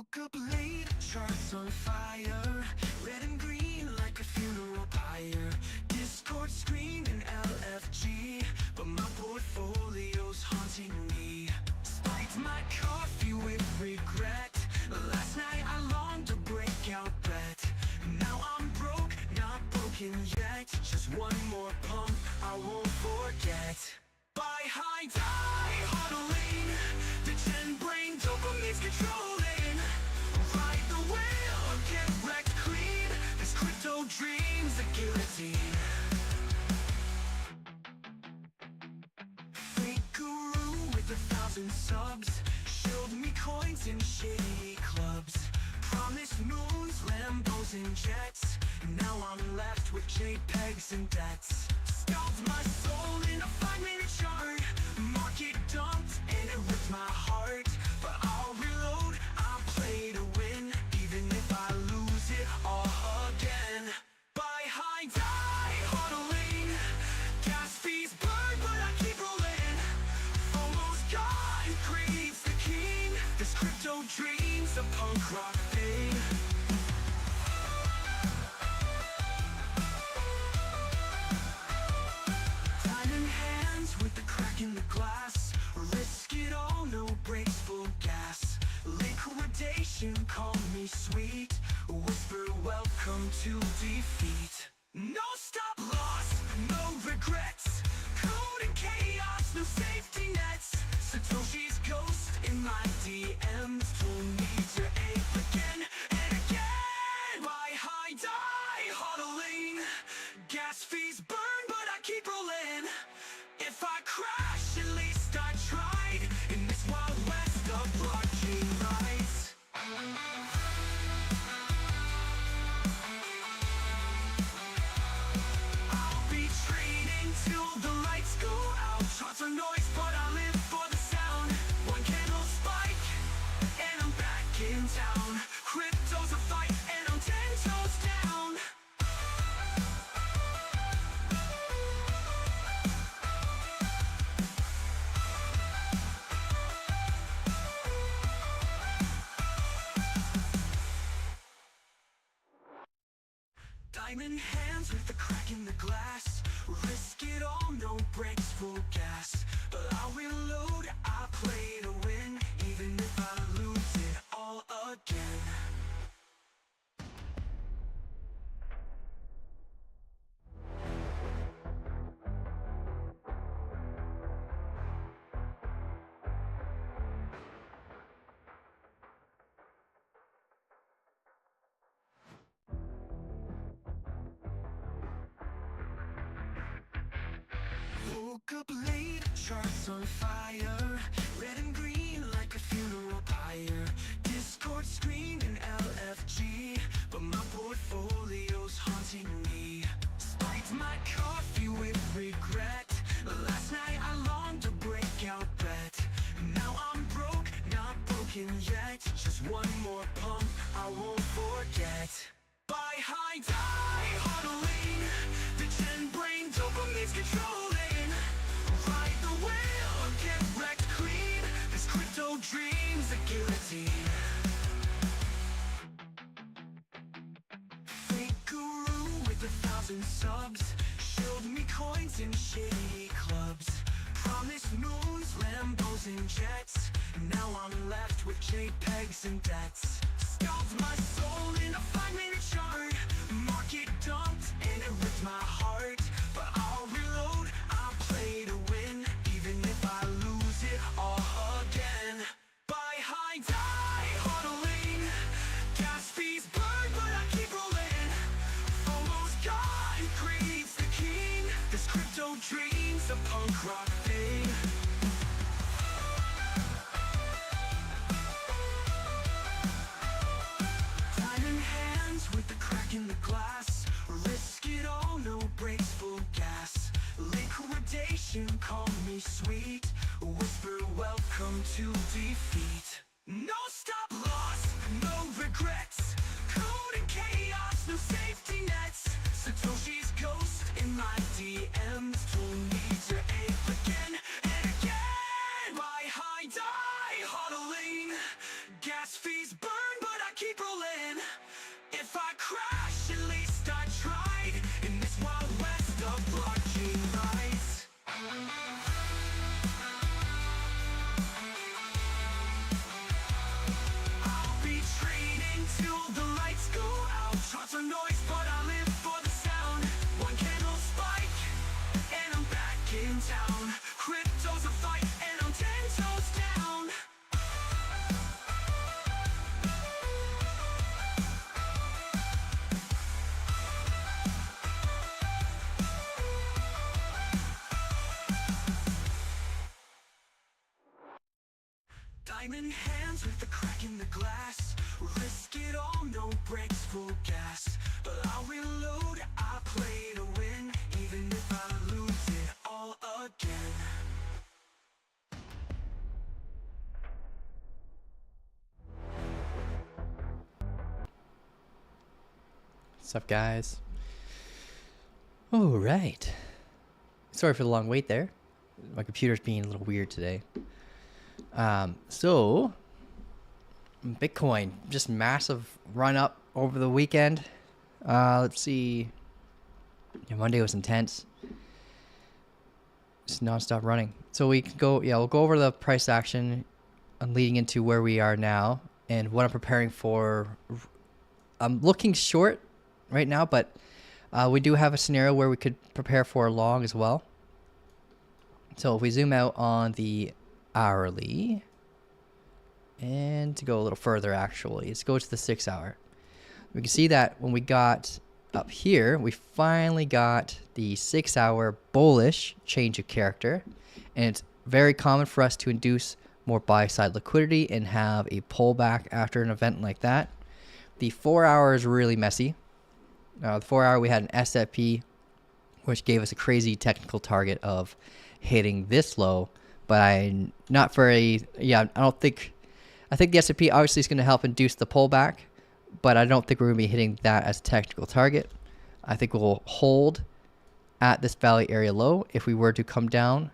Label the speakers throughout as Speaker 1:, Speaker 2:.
Speaker 1: Woke up late, charts on fire, red and green like a funeral pyre. Discord screaming LFG, but my portfolio's haunting me. Spiked my coffee with regret. Last night I longed to break out bet. Now I'm broke, not broken yet. Just one more pump I won't forget. Buy high, die huddling. The 10 brain dopamine's controlling. Ride the whale or get wrecked clean. This crypto dream's a guillotine. Fake guru with 1,000 subs showed me coins in shady clubs. Promised moons, Lambos and jets. Now I'm left with JPEGs and debts. Scalped my soul in a 5-minute chart. Market dumped and it ripped my heart. But I'll reload, I'll play to win. Even if I lose it all again. Buy high, die huddling. Gas fees burn, but I keep rolling. Almost gone, grieves the king. This crypto dream's a punk rock thing. In the glass, risk it all, no brakes, full gas. Liquidation, call me sweet. Whisper welcome to defeat. No stop loss, no regrets. Code and chaos, no safety nets. Satoshi's ghost in my DMs told me to ape again and again. Buy high, die huddling. Gas fees burn, but I keep rolling. If I crash, at least I tried. In this wild west of blockchain rights. I'll be trading till the lights go out. Charts are noise, but I live for the sound. One candle spike, and I'm back in town. Crypto's a fight, and I'm 10 toes down. Diamond hands with the crack in the glass. Risk it all, no brakes, full gas. But I'll reload, I play to win. Even if I lose it all again. Woke up late, charts on fire, red and green like a funeral pyre. Discord screaming LFG, but my portfolio's haunting me. Spiked my coffee with regret. Last night I longed to break out bet. Now I'm broke, not broken yet. Just one more pump I won't forget. Buy high, die huddling. The 10 brain dopamine's controlling. Ride the whale or get wrecked clean. This crypto dream's a guillotine. Fake guru with 1,000 subs showed me coins in shady clubs. Promised moons, Lambos and jets. Now I'm left with JPEGs and debts. Scalped my soul in a 5-minute chart. Market dumped and it ripped my heart. But I'll reload, I'll play to win. Even if I lose it all again. Buy high, die huddling. Gas fees burn, but I keep rolling. Almost gone, grieves the king. This crypto dream's a punk rock thing. In the glass, risk it all, no brakes, full gas. Liquidation, call me sweet. Whisper welcome to defeat. No stop loss, no regrets. Code and chaos, no safety nets. Satoshi's ghost in my DMs told me to ape again and again. the blockchain rise. I'll be trading till the lights go out. Charts are noise, but I live for the sound. One candle spike, and I'm back in town. Crypto's a fight, and I'm 10 toes down. Diamond hands with the crack in the glass. Risk it all, no brakes, full gas. But I'll reload, I play to win, even if I lose it all again.
Speaker 2: What's up, guys? All right. Sorry for the long wait there. My computer's being a little weird today. So Bitcoin, just massive run up over the weekend. Let's see. Yeah, Monday was intense. Just non-stop running. So we can go, we'll go over the price action and leading into where we are now and what I'm preparing for. I'm looking short right now, but we do have a scenario where we could prepare for long as well. So if we zoom out on the hourly, and to go a little further, actually, let's go to the 6 hour. We can see that when we got up here, we finally got the 6 hour bullish change of character, and it's very common for us to induce more buy side liquidity and have a pullback after an event like that. The 4 hour is really messy. The 4 hour, we had an SFP, which gave us a crazy technical target of hitting this low, but I think the S&P obviously is going to help induce the pullback, but I don't think we're going to be hitting that as a technical target. I think we'll hold at this valley area low if we were to come down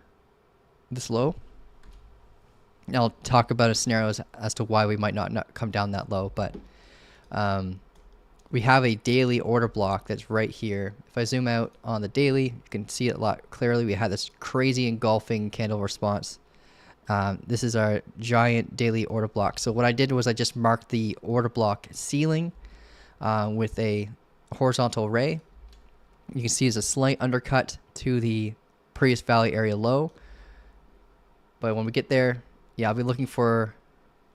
Speaker 2: this low. And I'll talk about a scenario as to why we might not come down that low, but we have a daily order block that's right here. If I zoom out on the daily, you can see it a lot clearly. We had this crazy engulfing candle response. This is our giant daily order block. So what I did was I just marked the order block ceiling with a horizontal ray. You can see it's a slight undercut to the previous valley area low. But when we get there, I'll be looking for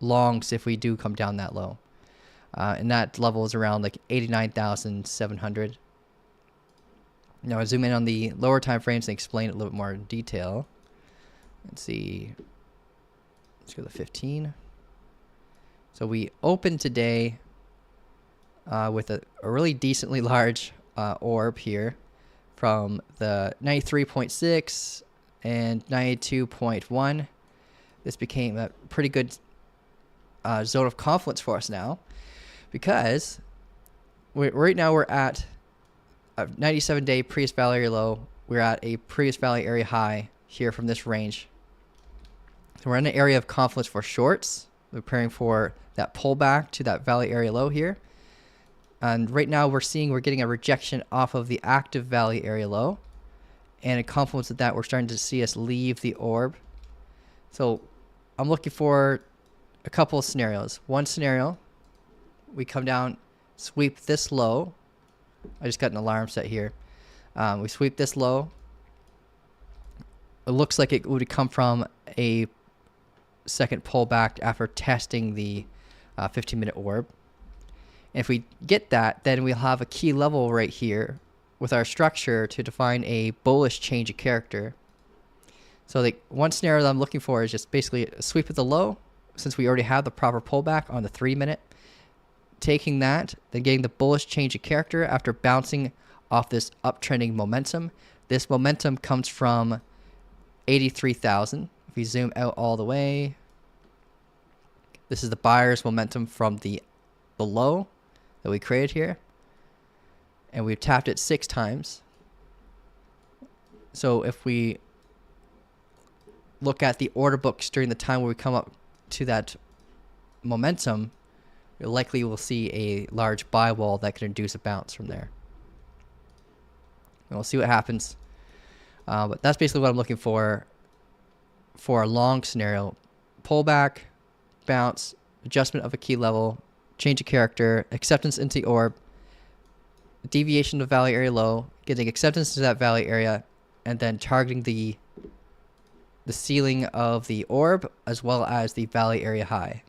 Speaker 2: longs if we do come down that low. And that level is around like 89,700. Now I zoom in on the lower time frames and explain it a little bit more in detail. Let's see. Let's go to 15. So we opened today with a really decently large orb here from the 93.6 and 92.1. This became a pretty good zone of confluence for us now, because right now we're at a 97-day previous valley area low. We're at a previous valley area high here from this range. So we're in an area of confluence for shorts. We're preparing for that pullback to that valley area low here. And right now we're getting a rejection off of the active valley area low. And in confluence with that, we're starting to see us leave the orb. So I'm looking for a couple of scenarios. One scenario, we come down, sweep this low. I just got an alarm set here. We sweep this low. It looks like it would come from a second pullback after testing the 15-minute orb. And if we get that, then we'll have a key level right here with our structure to define a bullish change of character. So the one scenario that I'm looking for is just basically a sweep of the low, since we already have the proper pullback on the 3-minute. Taking that, then getting the bullish change of character after bouncing off this uptrending momentum. This momentum comes from 83,000. If we zoom out all the way, this is the buyer's momentum from the low that we created here. And we've tapped it 6 times. So if we look at the order books during the time where we come up to that momentum, you likely will see a large buy wall that could induce a bounce from there. And we'll see what happens. But that's basically what I'm looking for a long scenario. Pullback, bounce, adjustment of a key level, change of character, acceptance into the orb, deviation of valley area low, getting acceptance to that valley area, and then targeting the ceiling of the orb as well as the valley area high.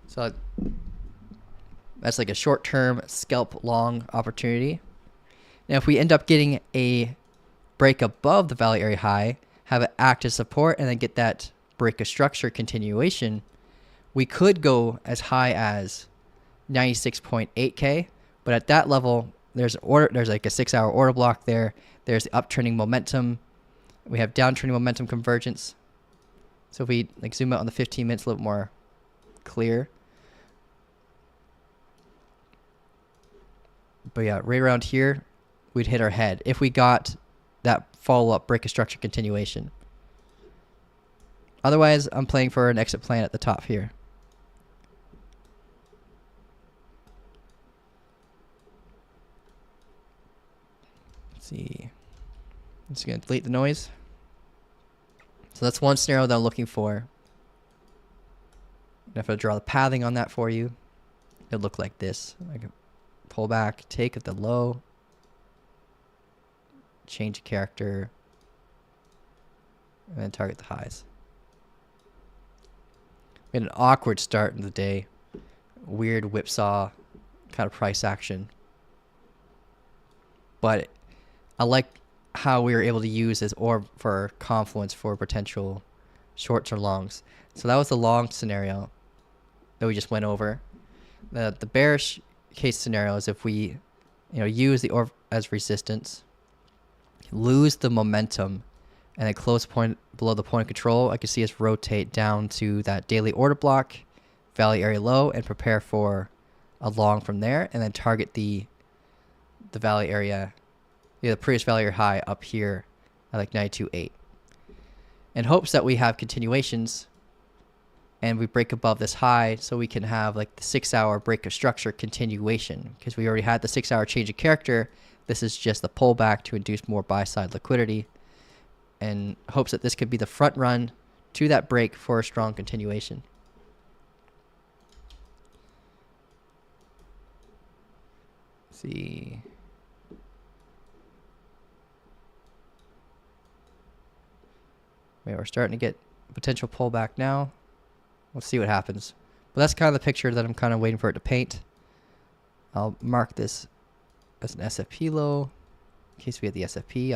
Speaker 2: So that's like a short-term scalp long opportunity. Now if we end up getting a break above the valley area high, have it act as support, and then get that break of structure continuation, we could go as high as 96.8k. But at that level, there's like a 6-hour order block there. There's the uptrending momentum. We have downtrending momentum convergence. So if we like zoom out on the 15 minutes, a little more clear. But yeah, right around here, we'd hit our head if we got that follow-up break of structure continuation. Otherwise, I'm playing for an exit plan at the top here. Let's see. I'm just going to delete the noise. So that's one scenario that I'm looking for. And if I draw the pathing on that for you, it'll look like this. I can pull back, take at the low, change of character, and then target the highs. We had an awkward start in the day. Weird whipsaw kind of price action. But I like how we were able to use this orb for confluence for potential shorts or longs. So that was the long scenario that we just went over. The bearish case scenario is if we use the orb as resistance, lose the momentum, and then close point below the point of control. I can see us rotate down to that daily order block, valley area low, and prepare for a long from there, and then target the valley area, the previous valley area high up here at like 92.8, in hopes that we have continuations and we break above this high, so we can have like the 6-hour break of structure continuation, because we already had the 6-hour change of character. This is just the pullback to induce more buy side liquidity, and hopes that this could be the front run to that break for a strong continuation. Let's see. Yeah, we're starting to get potential pullback now. We'll see what happens. But that's kind of the picture that I'm kind of waiting for it to paint. I'll mark this as an SFP low in case we get the SFP.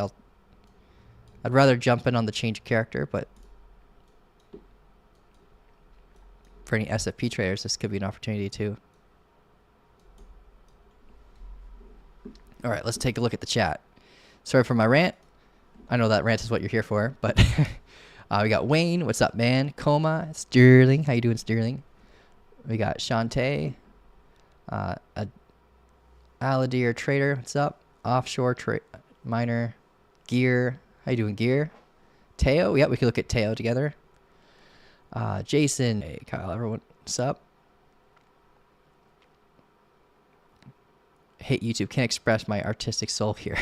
Speaker 2: I'd rather jump in on the change of character, but for any SFP traders, this could be an opportunity too. All right, let's take a look at the chat. Sorry for my rant. I know that rant is what you're here for, but we got Wayne. What's up, man? Coma. Sterling. How you doing, Sterling? We got Shantae. Aladir Trader. What's up? Offshore Miner. Gear. How you doing, Gear? Teo. Yeah, we can look at Teo together. Jason. Hey, Kyle. Everyone. What's up? Hate YouTube. Can't express my artistic soul here.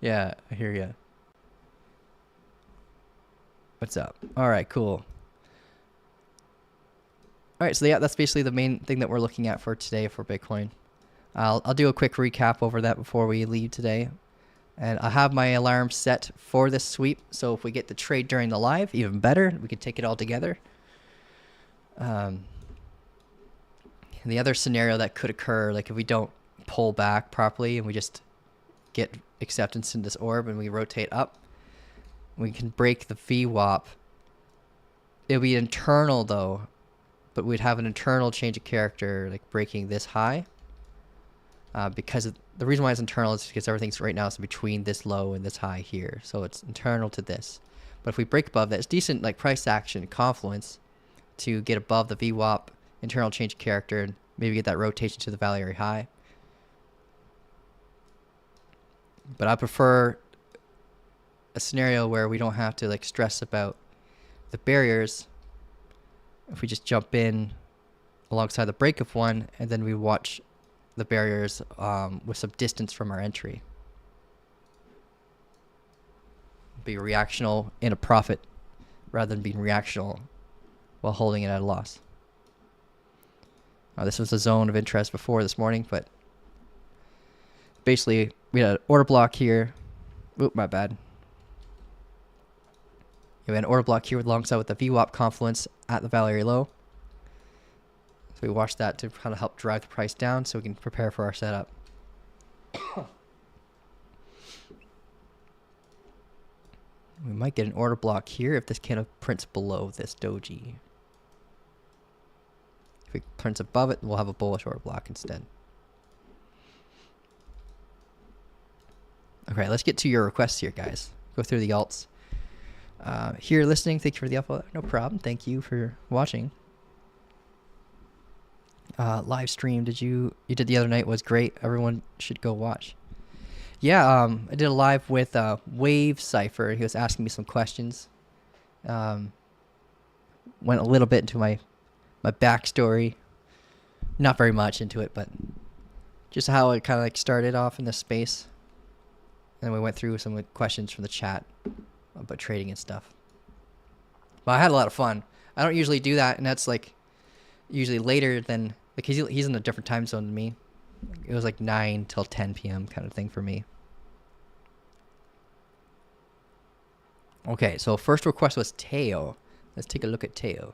Speaker 2: Yeah, I hear ya. What's up? All right, cool. All right, so yeah, that's basically the main thing that we're looking at for today for Bitcoin. I'll do a quick recap over that before we leave today. And I have my alarm set for this sweep, so if we get the trade during the live, even better. We can take it all together. And the other scenario that could occur, like if we don't pull back properly and we just get acceptance in this orb and we rotate up, we can break the VWAP. It'll be internal though, but we'd have an internal change of character, like breaking this high. Because the reason why it's internal is because everything's right now is between this low and this high here, so it's internal to this. But if we break above that, it's decent like price action confluence to get above the VWAP, internal change of character, and maybe get that rotation to the valley area high. But I prefer a scenario where we don't have to like stress about the barriers. If we just jump in alongside the break of one, and then we watch the barriers with some distance from our entry. Be reactional in a profit rather than being reactional while holding it at a loss. This was a zone of interest before this morning, but basically we had an order block here. Oop, my bad. We had an order block here alongside with the VWAP confluence at the value area low. So we watched that to kind of help drive the price down so we can prepare for our setup. We might get an order block here if this candle prints below this doji. If it prints above it, we'll have a bullish order block instead. Okay, let's get to your requests here, guys. Go through the alts. Here listening, thank you for the upload. No problem. Thank you for watching. Live stream, you did the other night, was great. Everyone should go watch. Yeah, I did a live with Wave Cypher. He was asking me some questions. Went a little bit into my backstory. Not very much into it, but just how it kind of like started off in this space. And then we went through some questions from the chat about trading and stuff. But I had a lot of fun. I don't usually do that, and that's like usually later than, like, he's in a different time zone than me. It was like 9 till 10 p.m. kind of thing for me. Okay, so first request was Teo. Let's take a look at Teo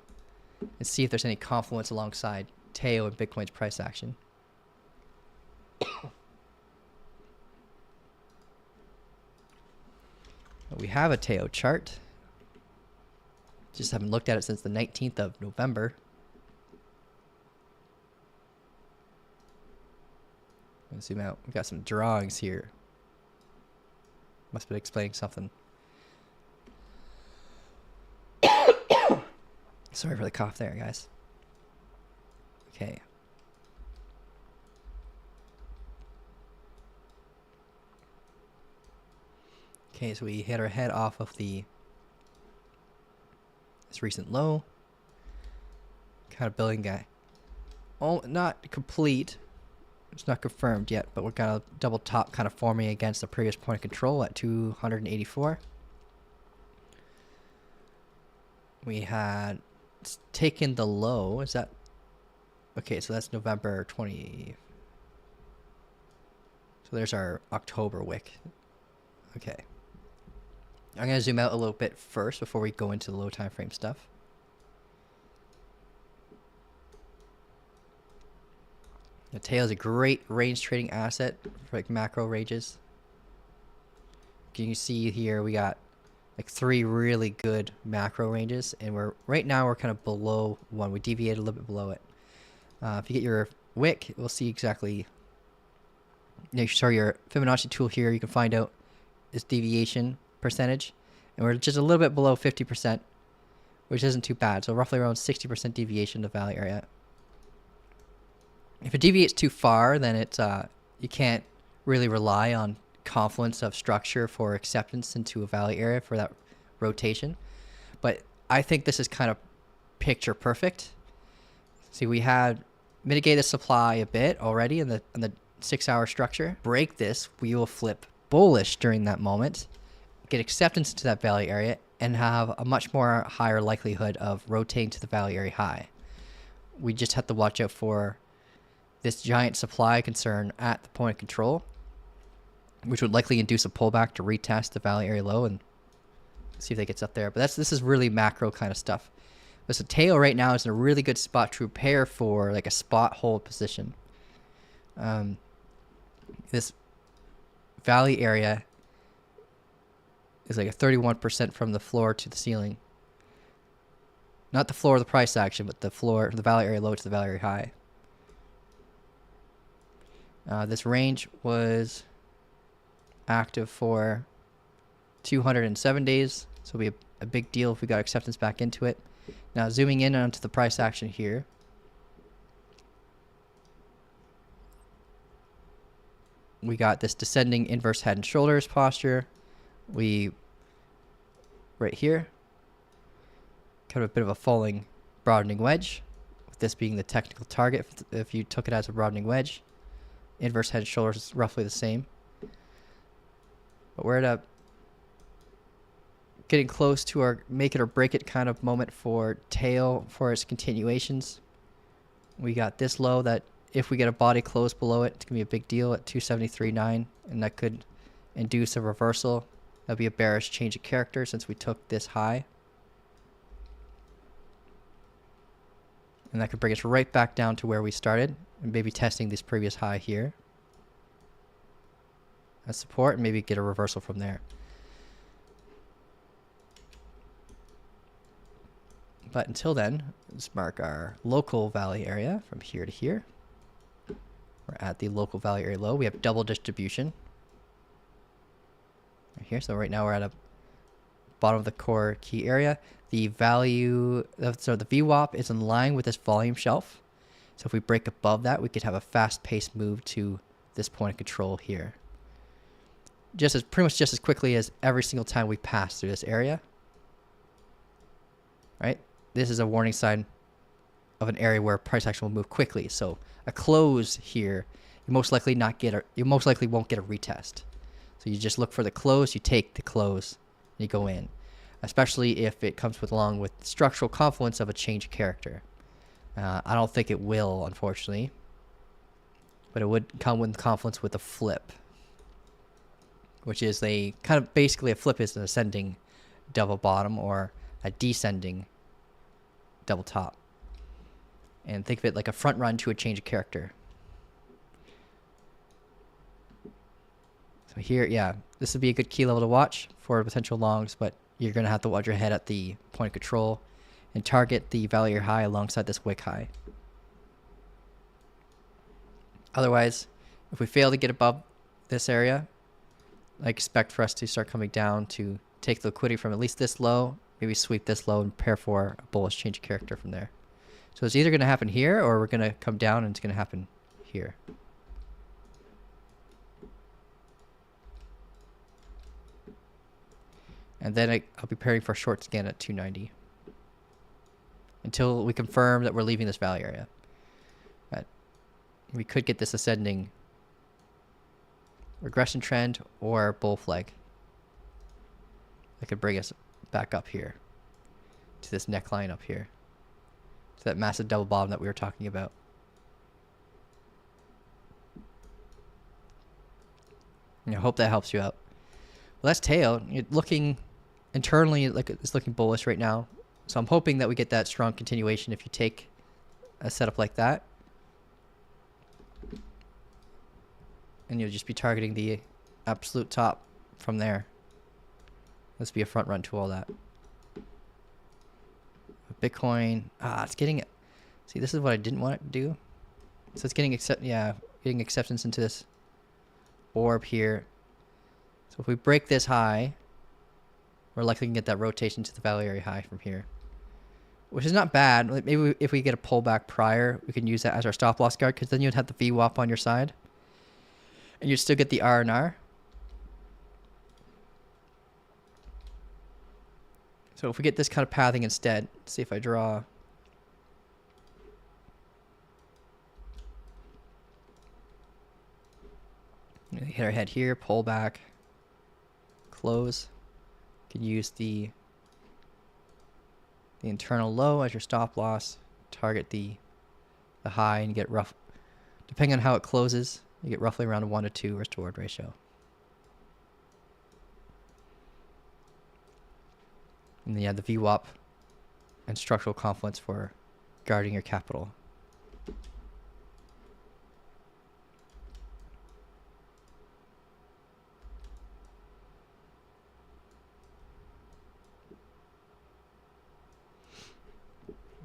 Speaker 2: and see if there's any confluence alongside Teo and Bitcoin's price action. We have a Teo chart. Just haven't looked at it since the 19th of November. Let's zoom out. We've got some drawings here. Must be explaining something. Sorry for the cough there, guys. Okay. Okay, so we hit our head off of this recent low. Kind of building guy. Oh, not complete. It's not confirmed yet, but we're got a double top kind of forming against the previous point of control at 284. We had taken the low. Is that okay? So that's November 20. So there's our October wick. Okay. I'm going to zoom out a little bit first before we go into the low time frame stuff. The Teo is a great range trading asset for like macro ranges. You can see here we got like 3 really good macro ranges, and right now we're kind of below one. We deviate a little bit below it. If you get your wick, we'll see exactly. Sorry, your Fibonacci tool here. You can find out its deviation percentage, and we're just a little bit below 50%, which isn't too bad. So roughly around 60% deviation to value area. If it deviates too far, then it's you can't really rely on confluence of structure for acceptance into a value area for that rotation. But I think this is kind of picture perfect. See, we had mitigated supply a bit already in the 6-hour structure. Break this, we will flip bullish during that moment, get acceptance to that value area, and have a much more higher likelihood of rotating to the value area high. We just have to watch out for this giant supply concern at the point of control, which would likely induce a pullback to retest the value area low and see if it gets up there. But this is really macro kind of stuff. But so Teo right now is in a really good spot to prepare for like a spot hold position. This value area is like a 31% from the floor to the ceiling. Not the floor of the price action, but the floor, the value area low to the value area high. This range was active for 207 days, so it'll be a big deal if we got acceptance back into it. Now zooming in onto the price action here. We got this descending inverse head and shoulders posture. Right here, kind of a bit of a falling broadening wedge, with this being the technical target if you took it as a broadening wedge. Inverse head and shoulders is roughly the same. But we're at a getting close to our make it or break it kind of moment for tail for its continuations. We got this low that if we get a body close below it, it's going to be a big deal at 273.9, and that could induce a reversal. That'd be a bearish change of character since we took this high. And that could bring us right back down to where we started and maybe testing this previous high here as support and maybe get a reversal from there. But until then, let's mark our local value area from here to here. We're at the local value area low. We have double distribution right here. So right now we're at a bottom of the core key area. The value, so the VWAP is in line with this volume shelf. So if we break above that, we could have a fast-paced move to this point of control here. Pretty much just as quickly as every single time we pass through this area. Right? This is a warning sign of an area where price action will move quickly. So a close here, you most likely won't get a retest. So you just look for the close, you take the close, and you go in. Especially if it comes along with structural confluence of a change of character. I don't think it will, unfortunately. But it would come with confluence with a flip. Which is basically a flip is an ascending double bottom or a descending double top. And think of it like a front run to a change of character. So here, yeah, this would be a good key level to watch for potential longs, but you're going to have to watch your head at the point of control and target the value high alongside this wick high. Otherwise, if we fail to get above this area, I expect for us to start coming down to take the liquidity from at least this low, maybe sweep this low and prepare for a bullish change of character from there. So it's either going to happen here or we're going to come down and it's going to happen here. And then I'll be preparing for a short scan at 290 until we confirm that we're leaving this value area. But we could get this ascending regression trend or bull flag. That could bring us back up here to this neckline up here, to that massive double bottom that we were talking about. And I hope that helps you out. Well, that's tail. You're looking internally like it's looking bullish right now. So I'm hoping that we get that strong continuation if you take a setup like that. And you'll just be targeting the absolute top from there. Let's be a front run to all that. Bitcoin, it's getting it. See, this is what I didn't want it to do. So it's getting getting acceptance into this orb here. So if we break this high, we're likely to get that rotation to the value area high from here, which is not bad. Like maybe if we get a pullback prior, we can use that as our stop loss guard because then you'd have the VWAP on your side, and you'd still get the R&R. So if we get this kind of pathing instead, let's see if I draw. Hit our head here, pull back, close. You can use the internal low as your stop loss, target the high, and you get rough. Depending on how it closes, you get roughly around a 1 to 2 risk to reward ratio. And then you have the VWAP and structural confluence for guarding your capital.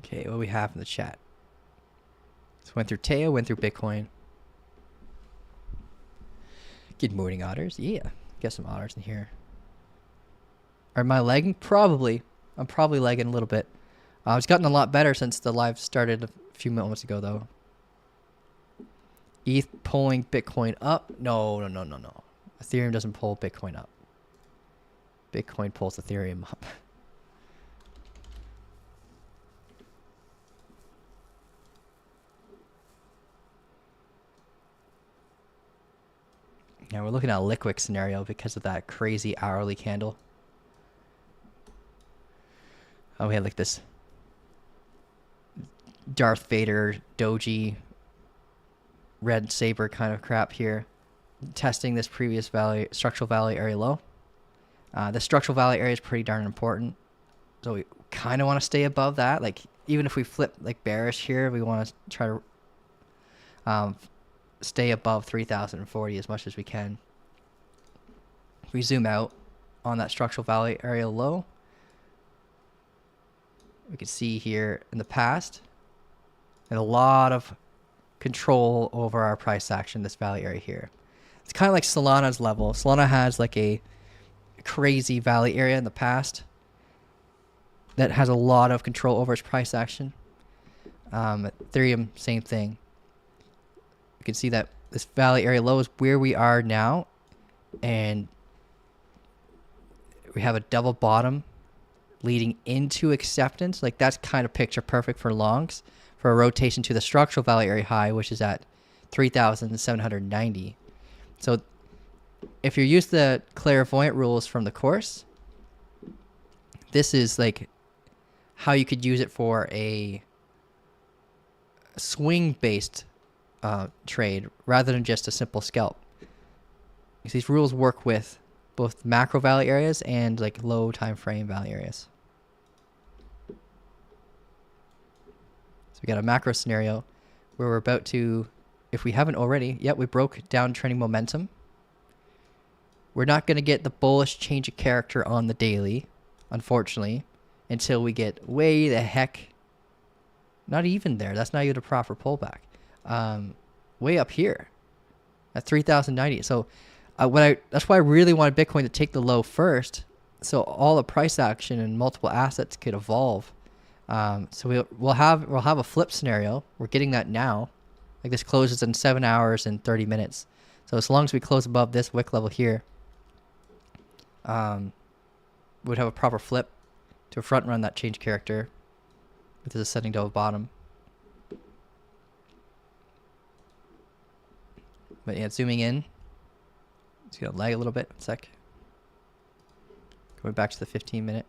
Speaker 2: Okay, what do we have in the chat? So went through Teo, went through Bitcoin. Good morning, otters. Yeah, get some otters in here. Am I lagging? Probably. I'm probably lagging a little bit. It's gotten a lot better since the live started a few moments ago, though. ETH pulling Bitcoin up? No. Ethereum doesn't pull Bitcoin up. Bitcoin pulls Ethereum up. Yeah, we're looking at a liquid scenario because of that crazy hourly candle. Oh, we have like this Darth Vader doji red saber kind of crap here, testing this previous structural value area low. The structural value area is pretty darn important, so we kind of want to stay above that. Like even if we flip like bearish here, we want to try to stay above 3040 as much as we can. If we zoom out on that structural value area low, we can see here in the past and a lot of control over our price action, this value area here. It's kind of like Solana's level. Solana has like a crazy value area in the past that has a lot of control over its price action. Ethereum, same thing. You can see that this value area low is where we are now, and we have a double bottom leading into acceptance. Like that's kind of picture perfect for longs, for a rotation to the structural value area high, which is at 3,790. So if you use the clairvoyant rules from the course, this is like how you could use it for a swing based trade rather than just a simple scalp. Because these rules work with both macro value areas and like low time frame value areas. So we got a macro scenario where we're about to, if we haven't already, we broke down trending momentum. We're not going to get the bullish change of character on the daily, unfortunately, until we get way the heck, not even there. That's not even a proper pullback. Way up here at 3,090. So that's why I really wanted Bitcoin to take the low first, so all the price action and multiple assets could evolve. So we'll have a flip scenario. We're getting that now. Like this closes in 7 hours and 30 minutes. So as long as we close above this wick level here, we'd have a proper flip to front run that change character with this ascending double bottom. But yeah, zooming in. It's gonna lag a little bit. 1 sec. Going back to the 15-minute.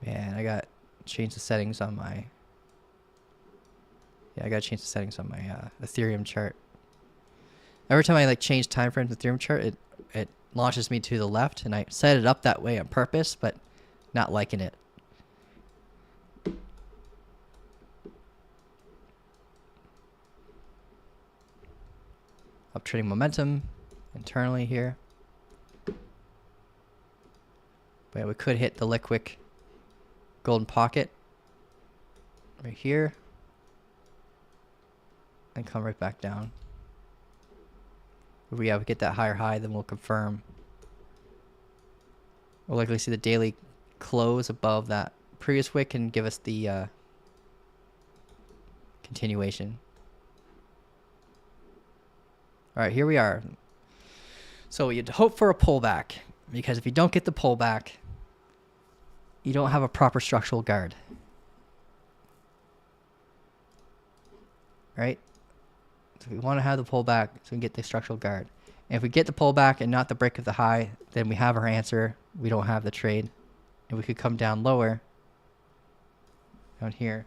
Speaker 2: Man, I got to change the settings on my. Yeah, I gotta change the settings on my Ethereum chart. Every time I like change time frames in the Ethereum chart, it launches me to the left, and I set it up that way on purpose, but not liking it. Up trading momentum internally here. But yeah, we could hit the liquid golden pocket right here and come right back down. If we get that higher high, then we'll confirm. We'll likely see the daily close above that previous wick and give us the continuation. All right, here we are. So you'd hope for a pullback, because if you don't get the pullback, you don't have a proper structural guard. Right? So we want to have the pullback so we can get the structural guard. And if we get the pullback and not the break of the high, then we have our answer. We don't have the trade. And we could come down lower, down here.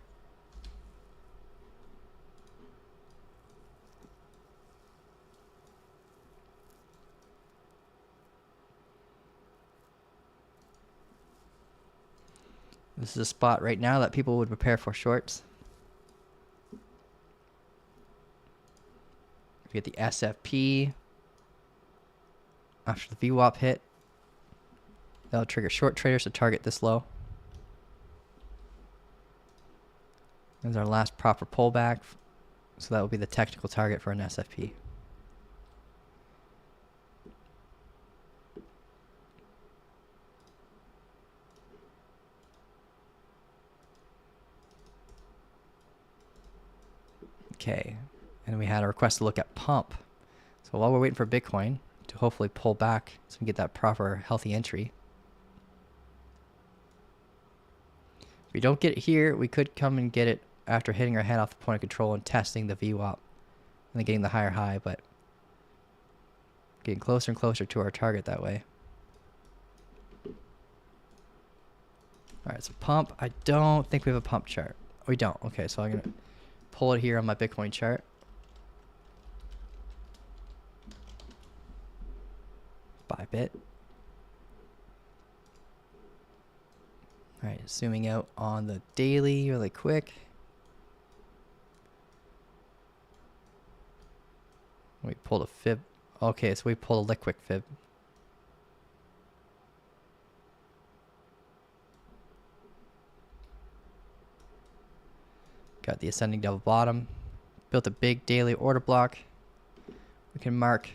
Speaker 2: This is a spot right now that people would prepare for shorts. We get the SFP after the VWAP hit. That'll trigger short traders to target this low. There's our last proper pullback. So that will be the technical target for an SFP. Okay, and we had a request to look at pump. So while we're waiting for Bitcoin to hopefully pull back so we get that proper healthy entry. If we don't get it here, we could come and get it after hitting our head off the point of control and testing the VWAP and then getting the higher high, but getting closer and closer to our target that way. Alright, so pump. I don't think we have a pump chart. We don't. Okay, so I'm going to pull it here on my Bitcoin chart. Buy bit. Alright, zooming out on the daily really quick. We pulled a fib. Okay, so we pulled a liquid fib. Got the ascending double bottom. Built a big daily order block. We can mark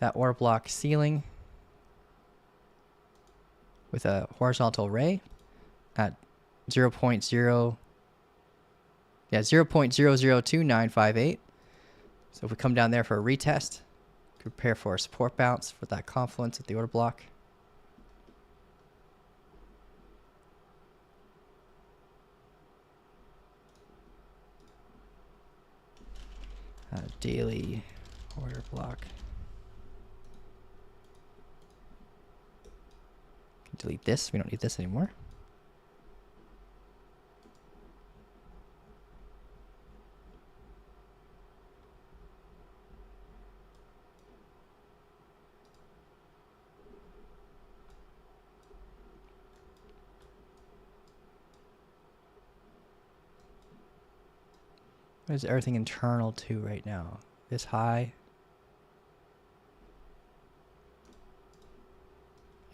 Speaker 2: that order block ceiling with a horizontal ray at 0.002958. So if we come down there for a retest, prepare for a support bounce for that confluence at the order block. Daily order block. Can delete this. We don't need this anymore. What is everything internal to right now? This high.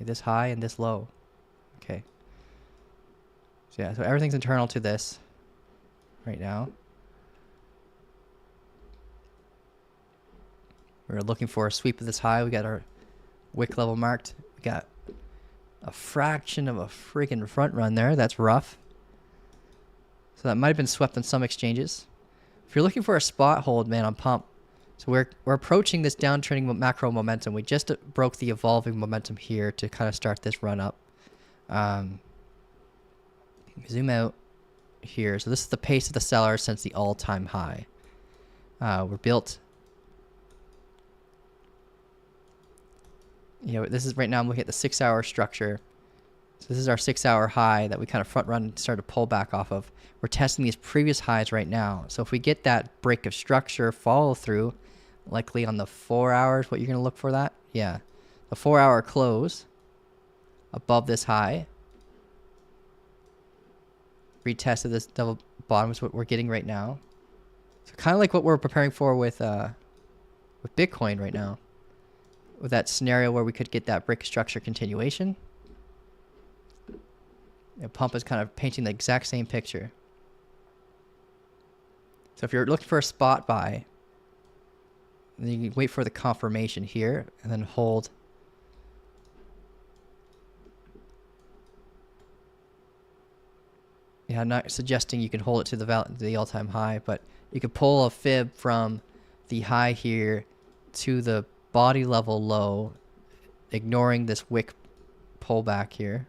Speaker 2: This high and this low. Okay. So yeah, so everything's internal to this right now. We're looking for a sweep of this high. We got our wick level marked. We got a fraction of a freaking front run there. That's rough. So that might have been swept on some exchanges. If you're looking for a spot hold, man, on pump, so we're approaching this downtrending macro momentum. We just broke the evolving momentum here to kind of start this run up. Zoom out here. So this is the pace of the seller since the all-time high. We're built. You know, this is right now. I'm looking at the 6-hour structure. So this is our 6-hour high that we kind of front run and started to pull back off of. We're testing these previous highs right now. So if we get that break of structure follow through, likely on the 4 hours, what you're going to look for that? Yeah. The 4-hour close above this high. Retest of this double bottom is what we're getting right now. So kind of like what we're preparing for with Bitcoin right now. With that scenario where we could get that break of structure continuation. Pump is kind of painting the exact same picture. So if you're looking for a spot buy, then you can wait for the confirmation here and then hold. Yeah, I'm not suggesting you can hold it to the all-time high, but you could pull a fib from the high here to the body level low, ignoring this wick pullback here.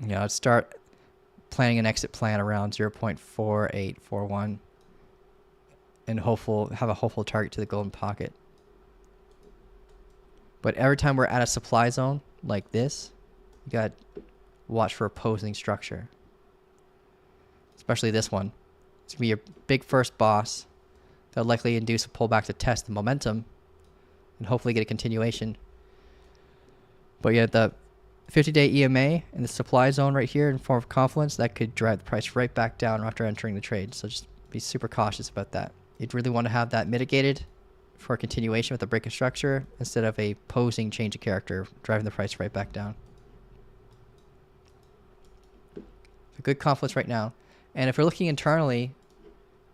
Speaker 2: Yeah, I'd start planning an exit plan around 0.4841 and have a hopeful target to the golden pocket. But every time we're at a supply zone like this, you got to watch for opposing structure. Especially this one. It's going to be your big first boss that'll likely induce a pullback to test the momentum and hopefully get a continuation. But yeah, the 50-day EMA in the supply zone right here in form of confluence, that could drive the price right back down after entering the trade. So just be super cautious about that. You'd really want to have that mitigated for a continuation with a break of structure instead of a posing change of character driving the price right back down. So good confluence right now. And if we're looking internally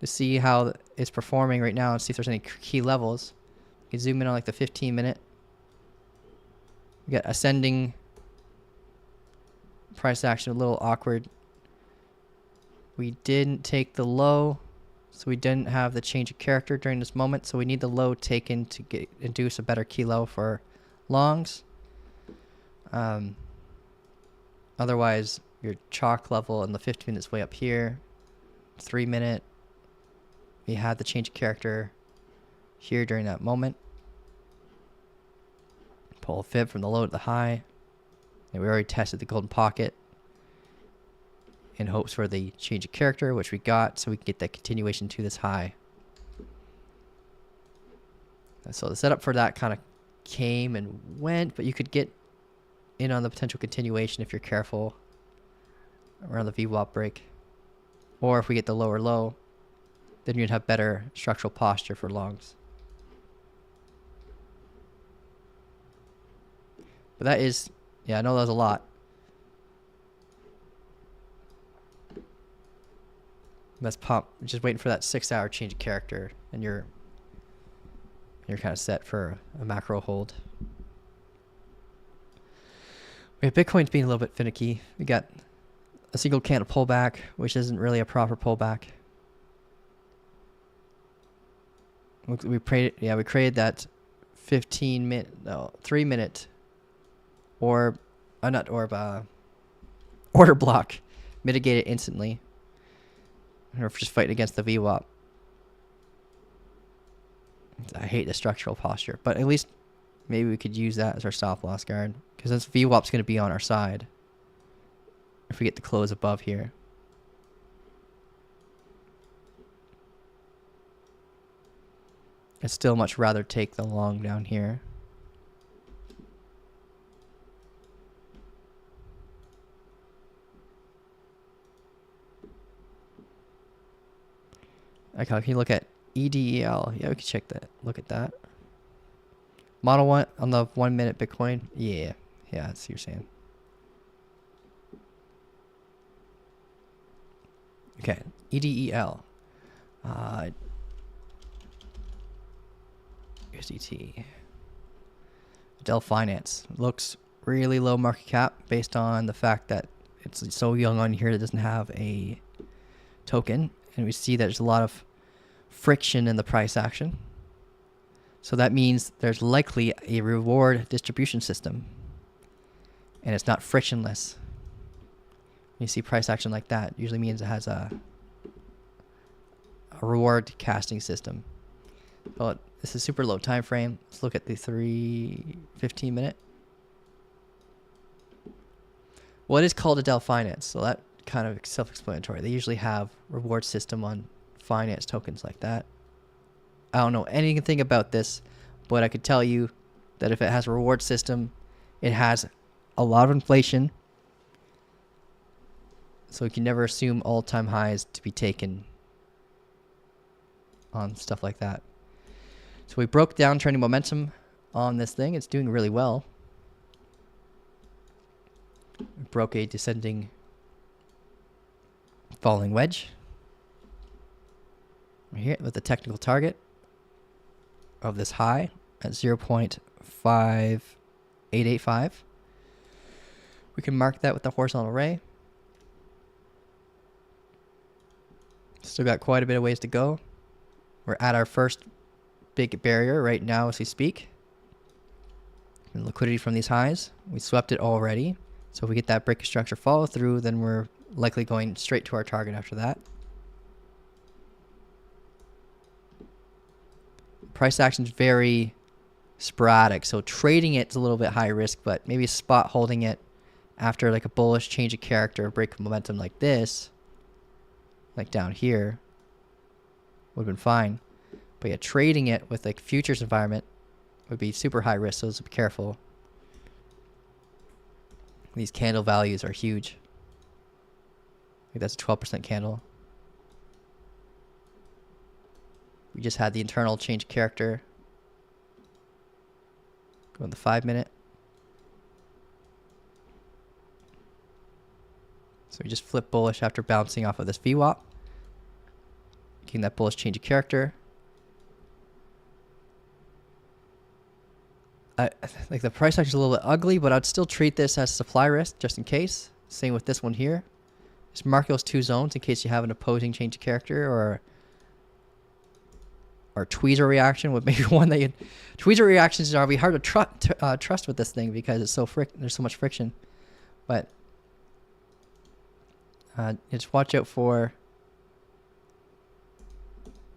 Speaker 2: to see how it's performing right now and see if there's any key levels, you can zoom in on like the 15-minute. We got ascending price action, a little awkward. We didn't take the low, so we didn't have the change of character during this moment, so we need the low taken to induce a better key low for longs. Otherwise, your chalk level and the 15 minutes way up here. 3 minute. We had the change of character here during that moment. Pull a fib from the low to the high. And we already tested the golden pocket in hopes for the change of character, which we got, so we can get that continuation to this high. So the setup for that kind of came and went, but you could get in on the potential continuation if you're careful around the VWAP break. Or if we get the lower low, then you'd have better structural posture for longs. But that is, yeah, I know that was a lot. Let's pump. Just waiting for that 6-hour change of character, and you're kind of set for a macro hold. We have Bitcoin's being a little bit finicky. We got a single candle pullback, which isn't really a proper pullback. We created that 3 minute order block, mitigate it instantly. Or just fighting against the VWAP. I hate the structural posture, but at least maybe we could use that as our stop loss guard, because this VWAP's going to be on our side if we get the close above here. I'd still much rather take the long down here. Okay, can you look at EDEL? Yeah, we can check that. Look at that. Model 1 on the 1 minute Bitcoin. Yeah, that's what you're saying. Okay, EDEL. USDT. Dell Finance looks really low market cap based on the fact that it's so young on here that it doesn't have a token, and we see that there's a lot of friction in the price action. So that means there's likely a reward distribution system, and it's not frictionless. When you see price action like that, it usually means it has a reward casting system. But this is super low time frame. Let's look at the 15 minute. Well, it is called a Dell Finance, so that kind of self-explanatory. They usually have reward system on finance tokens like that. I don't know anything about this, but I could tell you that if it has a reward system, it has a lot of inflation. So you can never assume all-time highs to be taken on stuff like that. So we broke down trending momentum on this thing. It's doing really well. We broke a descending falling wedge. We're here with the technical target of this high at 0.5885. We can mark that with the horizontal ray. Still got quite a bit of ways to go. We're at our first big barrier right now as we speak. And liquidity from these highs, we swept it already. So if we get that break of structure follow through, then we're likely going straight to our target after that. Price action is very sporadic, so trading it's a little bit high risk, but maybe spot holding it after like a bullish change of character, break of momentum like this, like down here, would have been fine. But yeah, trading it with like futures environment would be super high risk, so be careful. These candle values are huge. I think that's a 12% candle. We just had the internal change of character. Go in the 5 minute. So we just flip bullish after bouncing off of this VWAP. Getting that bullish change of character. Like the price action is a little bit ugly, but I'd still treat this as supply risk just in case. Same with this one here. Just mark those two zones in case you have an opposing change of character or or tweezer reaction would maybe one that tweezer reactions are hard to trust with this thing because it's there's so much friction. But just watch out for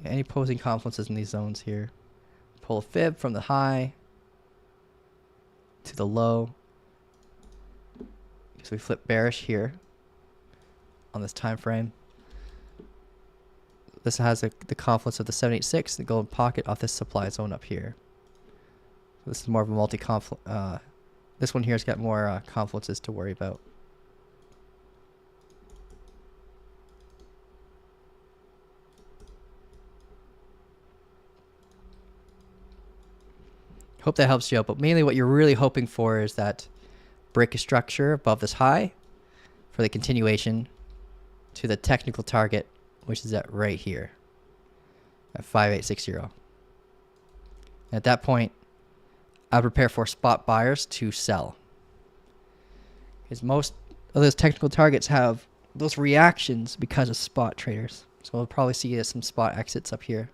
Speaker 2: any opposing confluences in these zones here. Pull a fib from the high to the low. So we flip bearish here on this time frame. This has the confluence of the 786, the golden pocket off this supply zone up here. So this is more of a multi-confluence. This one here has got more confluences to worry about. Hope that helps you out, but mainly what you're really hoping for is that break a structure above this high for the continuation to the technical target, which is at right here at 5860. At that point, I prepare for spot buyers to sell, because most of those technical targets have those reactions because of spot traders. So we'll probably see some spot exits up here.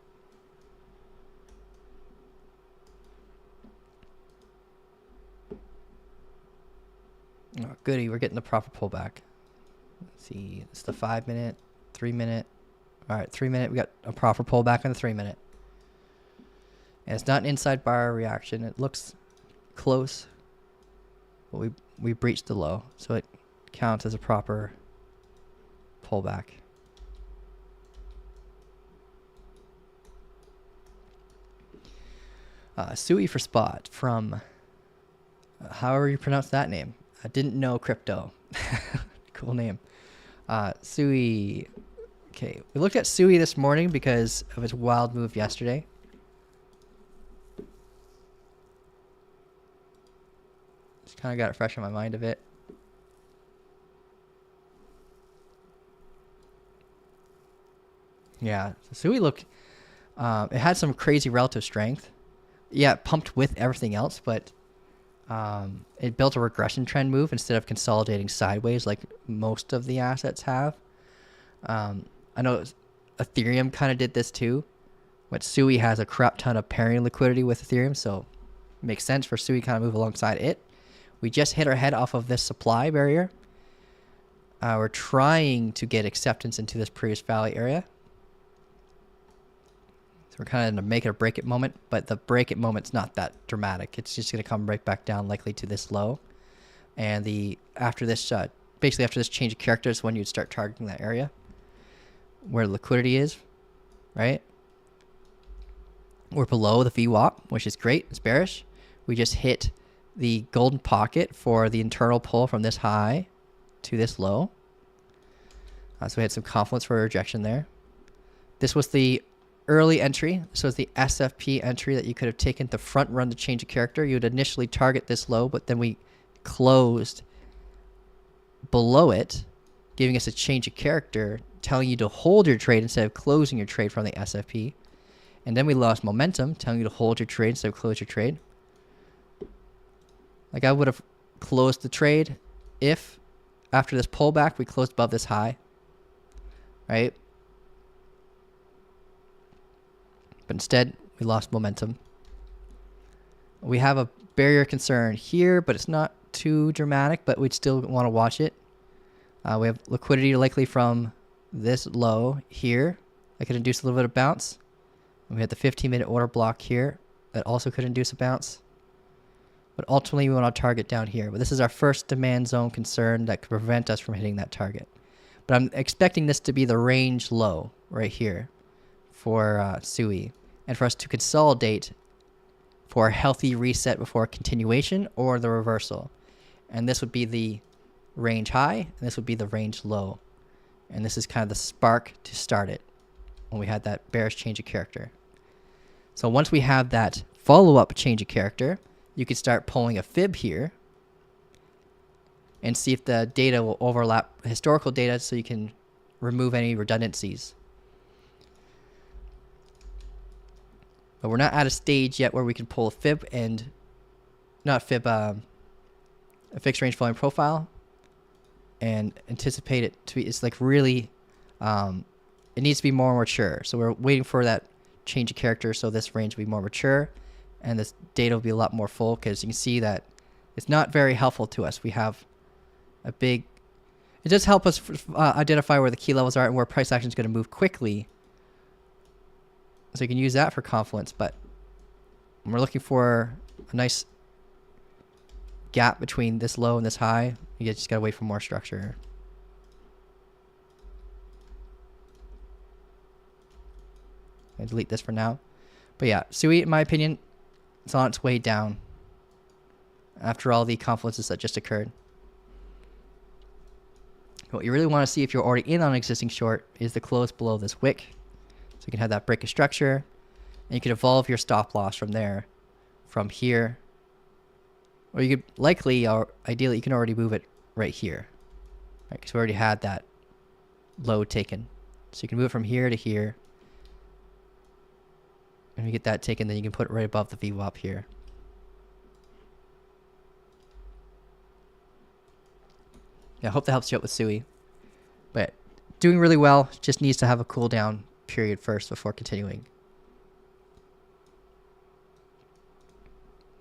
Speaker 2: Oh, goody, we're getting the proper pullback. Let's see, it's the 5 minute, 3 minute. All right, 3 minute, we got a proper pullback on the 3 minute. And it's not an inside bar reaction. It looks close, but we breached the low, so it counts as a proper pullback. Sui for spot from, however you pronounce that name. I didn't know crypto. Cool name. Sui. Okay, we looked at Sui this morning because of his wild move yesterday. Just kind of got it fresh in my mind a bit. Yeah, so Sui looked, it had some crazy relative strength. Yeah, it pumped with everything else, but it built a regression trend move instead of consolidating sideways like most of the assets have. I know Ethereum kind of did this too, but Sui has a crap ton of pairing liquidity with Ethereum, so it makes sense for Sui kind of move alongside it. We just hit our head off of this supply barrier. We're trying to get acceptance into this previous valley area. So we're kind of in a make it or break it moment, but the break it moment's not that dramatic. It's just going to come right back down likely to this low. And after this, basically after this change of character is when you'd start targeting that area where liquidity is, right? We're below the VWAP, which is great. It's bearish. We just hit the golden pocket for the internal pull from this high to this low. So we had some confluence for a rejection there. This was the early entry. So it's the SFP entry that you could have taken to front run the change of character. You would initially target this low, but then we closed below it, giving us a change of character, telling you to hold your trade instead of closing your trade from the SFP. And then we lost momentum, telling you to hold your trade instead of close your trade. Like I would have closed the trade if after this pullback we closed above this high, right? But instead we lost momentum. We have a barrier concern here, but it's not too dramatic, but we'd still want to watch it. We have liquidity likely from this low here that could induce a little bit of bounce. And we had the 15-minute order block here that also could induce a bounce. But ultimately we want to target down here. But this is our first demand zone concern that could prevent us from hitting that target. But I'm expecting this to be the range low right here for Sui, and for us to consolidate for a healthy reset before continuation or the reversal. And this would be the range high, and this would be the range low. And this is kind of the spark to start it when we had that bearish change of character. So once we have that follow-up change of character, you can start pulling a fib here and see if the data will overlap historical data so you can remove any redundancies. But we're not at a stage yet where we can pull a fib and not fib, a fixed range volume profile and anticipate it to be, it's like really, it needs to be more mature. So we're waiting for that change a character so this range will be more mature and this data will be a lot more full, because you can see that it's not very helpful to us. We have a big, it does help us identify where the key levels are and where price action is going to move quickly. So you can use that for confluence, but when we're looking for a nice gap between this low and this high, you just gotta wait for more structure. I delete this for now. But yeah, SUI, in my opinion, it's on its way down after all the confluences that just occurred. What you really want to see if you're already in on an existing short is the close below this wick. So you can have that break of structure, and you can evolve your stop loss from there, from here. Or you could likely, or ideally, you can already move it right here. Right, because we already had that low taken. So you can move it from here to here. And you get that taken, then you can put it right above the VWAP here. Yeah, I hope that helps you out with SUI. But doing really well, just needs to have a cooldown period first before continuing.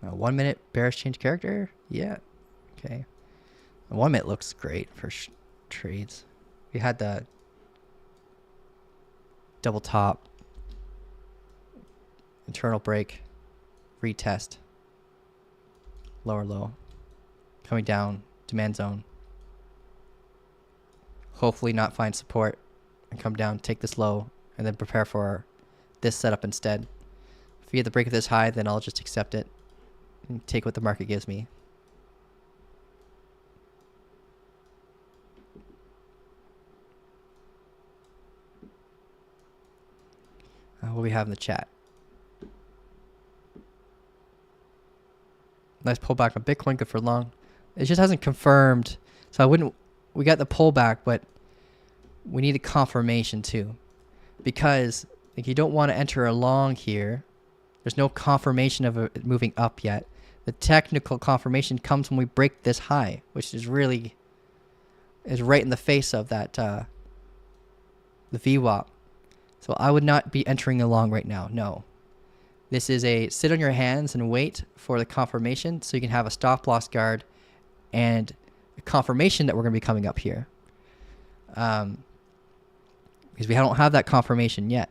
Speaker 2: 1 minute bearish change character? Yeah. Okay. 1 minute looks great for trades. We had the double top, internal break, retest, lower low, coming down, demand zone. Hopefully not find support and come down, take this low, and then prepare for this setup instead. If we get the break of this high, then I'll just accept it and take what the market gives me. What do we have in the chat? Nice pullback on Bitcoin, good for long. It just hasn't confirmed. So I wouldn't, we got the pullback, but we need a confirmation too. Because like, you don't want to enter a long here. There's no confirmation of it moving up yet. The technical confirmation comes when we break this high, which is really, is right in the face of that, the VWAP. So I would not be entering a long right now, no. This is a sit on your hands and wait for the confirmation so you can have a stop loss guard and a confirmation that we're going to be coming up here. Because we don't have that confirmation yet.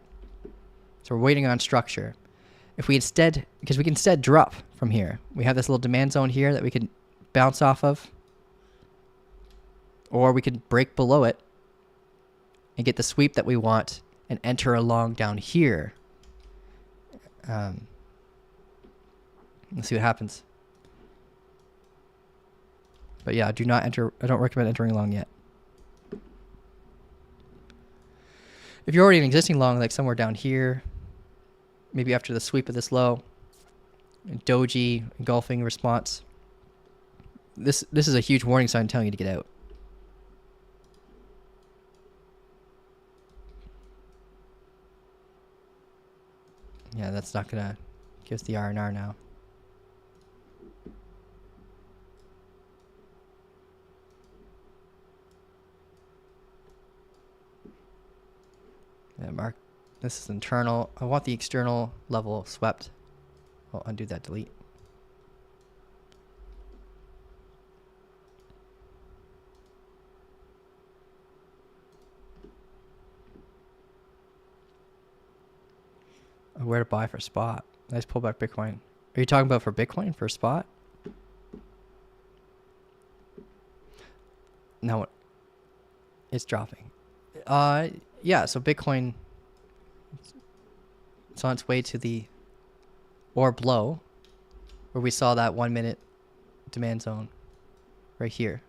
Speaker 2: So we're waiting on structure. If we instead, because we can instead drop from here. We have this little demand zone here that we can bounce off of. Or we could break below it and get the sweep that we want and enter along down here. Let's see what happens. But yeah, do not enter. I don't recommend entering long yet. If you're already an existing long, like somewhere down here, maybe after the sweep of this low, doji, engulfing response. This is a huge warning sign telling you to get out. Yeah, that's not gonna give us the R&R now. Yeah, Mark, this is internal. I want the external level swept. I'll undo that delete. Where to buy for spot? Nice pullback Bitcoin. Are you talking about for Bitcoin for spot? No, it's dropping. Yeah, so Bitcoin, it's on its way to the orb low, where we saw that 1 minute demand zone right here.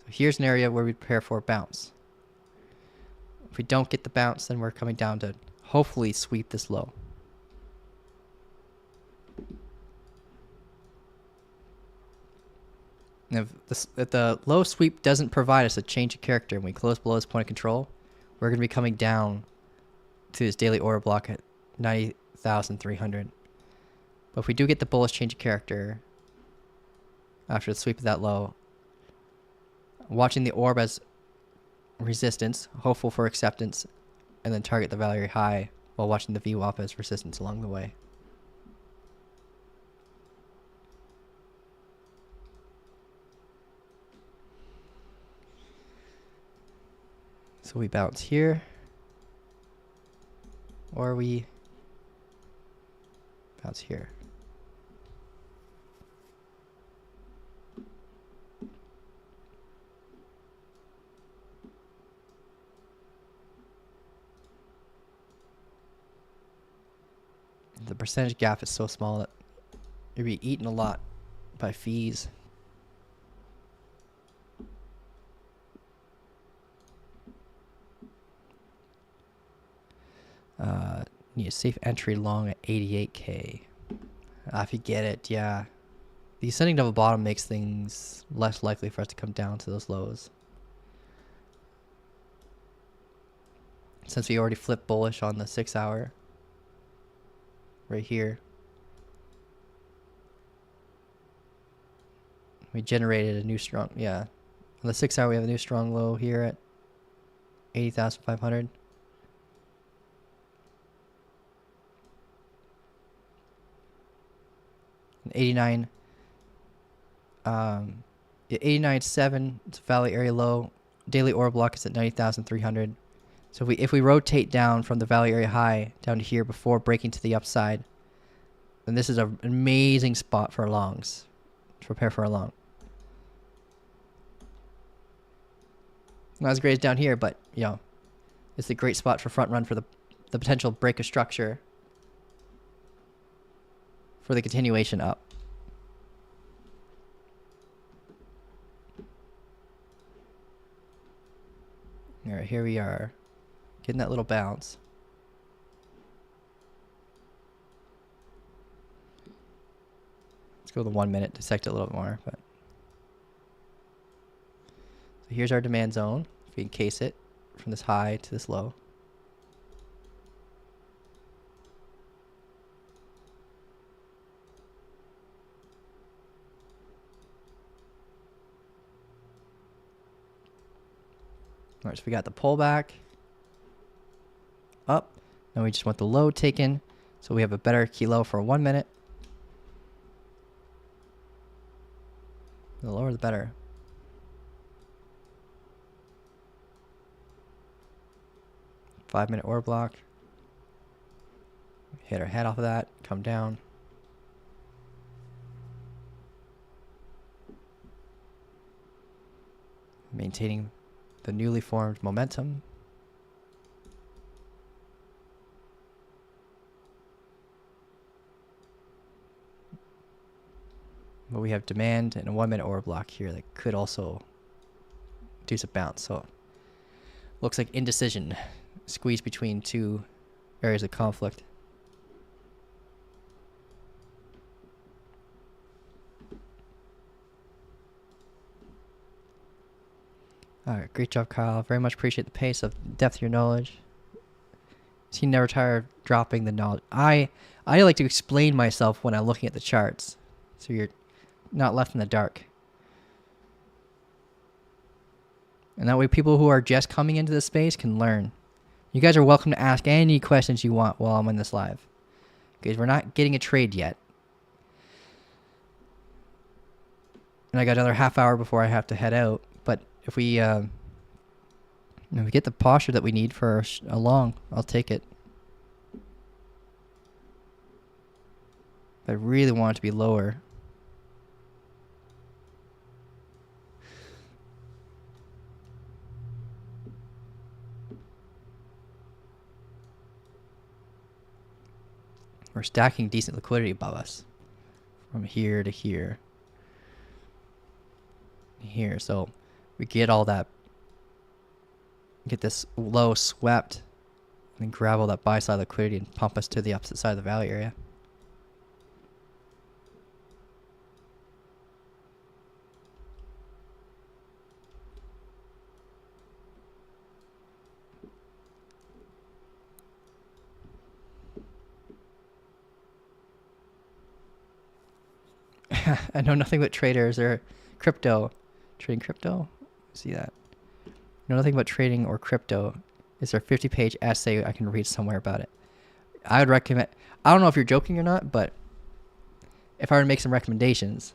Speaker 2: So here's an area where we prepare for a bounce. If we don't get the bounce, then we're coming down to hopefully sweep this low. And if the low sweep doesn't provide us a change of character and we close below this point of control, we're going to be coming down to this daily order block at 90,300. But if we do get the bullish change of character after the sweep of that low, watching the orb as resistance, hopeful for acceptance, and then target the value high while watching the VWAP as resistance along the way. So we bounce here, or we bounce here. The percentage gap is so small that you'll be eaten a lot by fees. Need a safe entry long at 88k. If you get it, yeah. The ascending double bottom makes things less likely for us to come down to those lows. Since we already flipped bullish on the 6 hour right here. We generated a new strong, yeah. On the 6 hour we have a new strong low here at 80,500. And 89, 89.7, it's a valley area low. Daily order block is at 90,300. So if we rotate down from the valley area high down to here before breaking to the upside, then this is an amazing spot for longs. To prepare for a long. Not as great as down here, but you know, it's a great spot for front run for the potential break of structure for the continuation up. All right, here we are, getting that little bounce. Let's go the 1 minute, dissect it a little bit more. But so here's our demand zone. If we encase it from this high to this low. All right, so we got the pullback up. Now we just want the low taken. So we have a better key low for 1 minute. The lower the better. Five-minute order block. Hit our head off of that, come down. Maintaining the newly formed momentum. But we have demand and a 1 minute order block here that could also do some bounce. So looks like indecision, squeeze between two areas of conflict. All right, great job, Kyle. Very much appreciate the pace of depth of your knowledge. He never tired of dropping the knowledge. I like to explain myself when I'm looking at the charts, so you're not left in the dark. And that way people who are just coming into the space can learn. You guys are welcome to ask any questions you want while I'm in this live. Because we're not getting a trade yet. And I got another half hour before I have to head out. But if we get the posture that we need for a long, I'll take it. I really want it to be lower. We're stacking decent liquidity above us from here to here. Here, so we get all that, get this low swept, and then grab all that buy side liquidity and pump us to the opposite side of the valley area. I know nothing but traders or crypto. Trading crypto? See that? Know nothing but trading or crypto. Is there a 50-page essay I can read somewhere about it? I would recommend, I don't know if you're joking or not, but if I were to make some recommendations,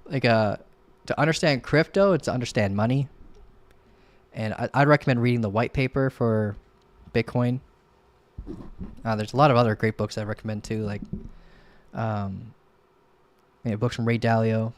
Speaker 2: like to understand crypto, it's to understand money. And I'd recommend reading the white paper for Bitcoin. There's a lot of other great books I recommend too, like books from Ray Dalio.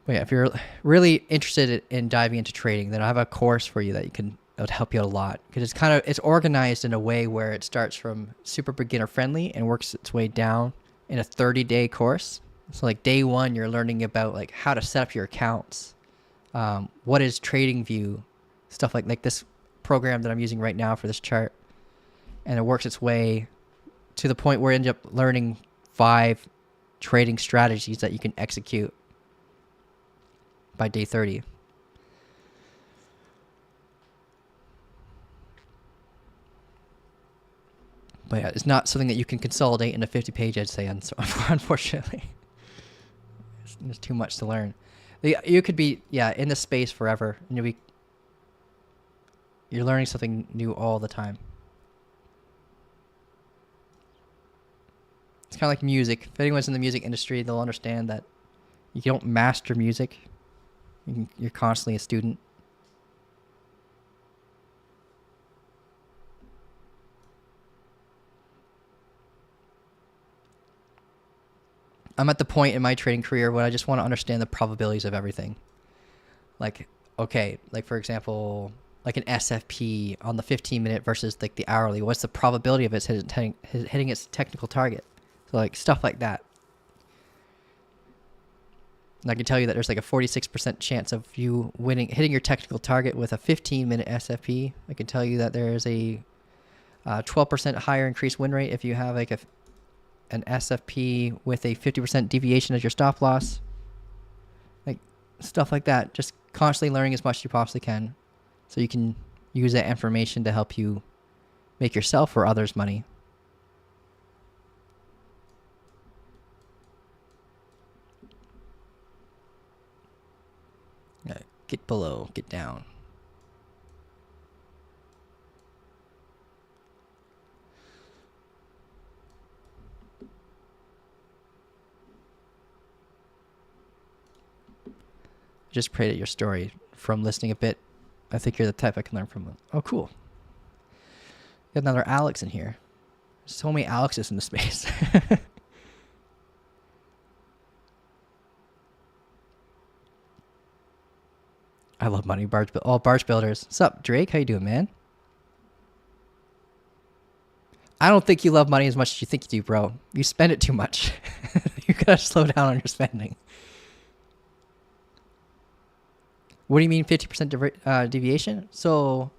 Speaker 2: But yeah, if you're really interested in diving into trading, then I have a course for you that would help you out a lot, because it's organized in a way where it starts from super beginner friendly and works its way down in a 30-day course. So like day one, you're learning about like how to set up your accounts, what is TradingView, stuff like this program that I'm using right now for this chart, and it works its way to the point where you end up learning 5 trading strategies that you can execute by day 30. But yeah, it's not something that you can consolidate in a 50-page essay, unfortunately. There's too much to learn. You could be in this space forever, and you're learning something new all the time. It's kind of like music. If anyone's in the music industry, they'll understand that you don't master music. You're constantly a student. I'm at the point in my trading career where I just want to understand the probabilities of everything. Like, okay, like for example, like an SFP on the 15-minute versus like the hourly. What's the probability of it hitting its technical target? So like stuff like that. And I can tell you that there's like a 46% chance of you hitting your technical target with a 15-minute SFP. I can tell you that there is a 12% higher increased win rate if you have like an SFP with a 50% deviation as your stop loss. Like stuff like that. Just constantly learning as much as you possibly can, so you can use that information to help you make yourself or others money. Get below, get down. Just prayed at your story from listening a bit. I think you're the type I can learn from. Oh, cool. Got another Alex in here. So many Alexes in the space. I love money. Barge builders. What's up, Drake? How you doing, man? I don't think you love money as much as you think you do, bro. You spend it too much. You gotta slow down on your spending. What do you mean 50% deviation? So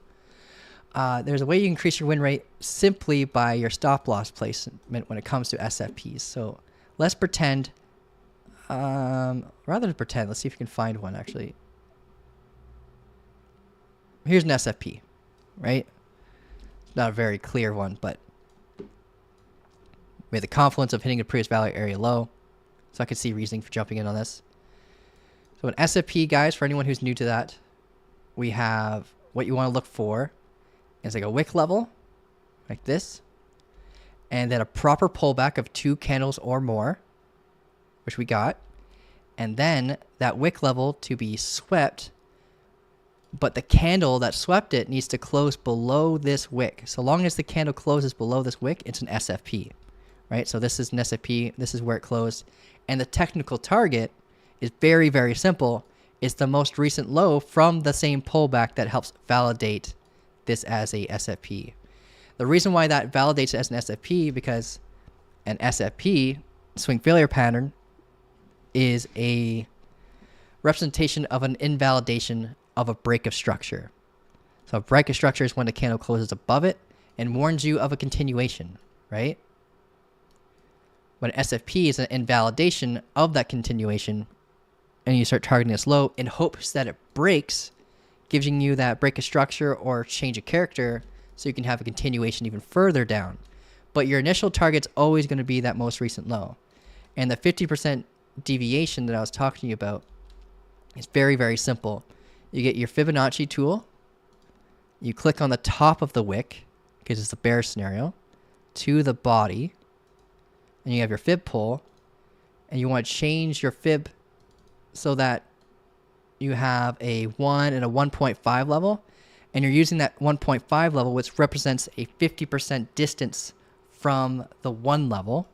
Speaker 2: there's a way you increase your win rate simply by your stop loss placement when it comes to SFPs. So let's pretend, rather than pretend, let's see if we can find one actually. Here's an SFP, right? Not a very clear one, but we have the confluence of hitting a previous value area low. So I could see reasoning for jumping in on this. So an SFP, guys, for anyone who's new to that, we have what you want to look for is like a wick level, like this, and then a proper pullback of 2 candles or more, which we got, and then that wick level to be swept, but the candle that swept it needs to close below this wick. So long as the candle closes below this wick, it's an SFP, right? So this is an SFP, this is where it closed, and the technical target is very, very simple. It's the most recent low from the same pullback that helps validate this as a SFP. The reason why that validates it as an SFP, because an SFP, swing failure pattern, is a representation of an invalidation of a break of structure. So a break of structure is when the candle closes above it and warns you of a continuation, right? When SFP is an invalidation of that continuation, and you start targeting this low in hopes that it breaks, giving you that break of structure or change of character so you can have a continuation even further down. But your initial target's always going to be that most recent low. And the 50% deviation that I was talking to you about is very, very simple. You get your Fibonacci tool. You click on the top of the wick, because it's a bear scenario, to the body. And you have your fib pole. And you want to change your fib so that you have a 1 and a 1.5 level. And you're using that 1.5 level, which represents a 50% distance from the 1 level.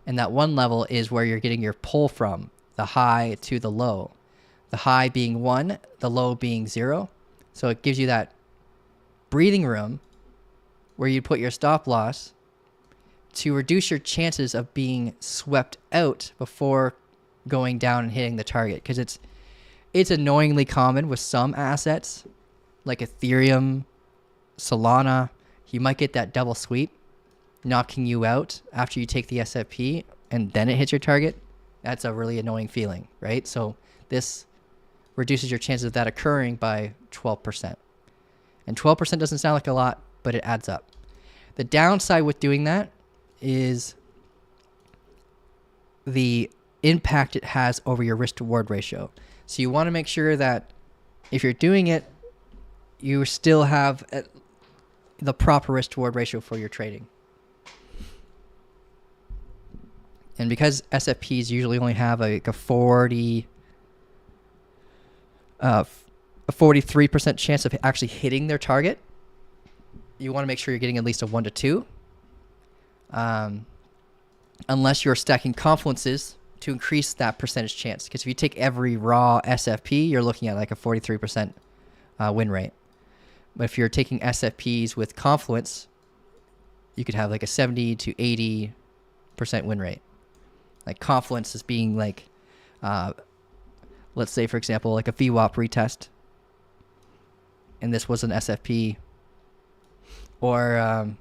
Speaker 2: And that 1 level is where you're getting your pull from, the high to the low. The high being 1, the low being 0. So it gives you that breathing room where you put your stop loss to reduce your chances of being swept out before going down and hitting the target. Because it's annoyingly common with some assets like Ethereum, Solana. You might get that double sweep knocking you out after you take the SFP and then it hits your target. That's a really annoying feeling, right? So this reduces your chances of that occurring by 12%. And 12% doesn't sound like a lot, but it adds up. The downside with doing that is the impact it has over your risk to reward ratio. So you want to make sure that if you're doing it, you still have the proper risk to reward ratio for your trading. And because SFPs usually only have like a 43% chance of actually hitting their target, you want to make sure you're getting at least a 1 to 2. Unless you're stacking confluences to increase that percentage chance. Because if you take every raw SFP, you're looking at like a 43% win rate. But if you're taking SFPs with confluence, you could have like a 70 to 80% win rate. Like confluence is being like, let's say for example, like a VWAP retest. And this was an SFP. Or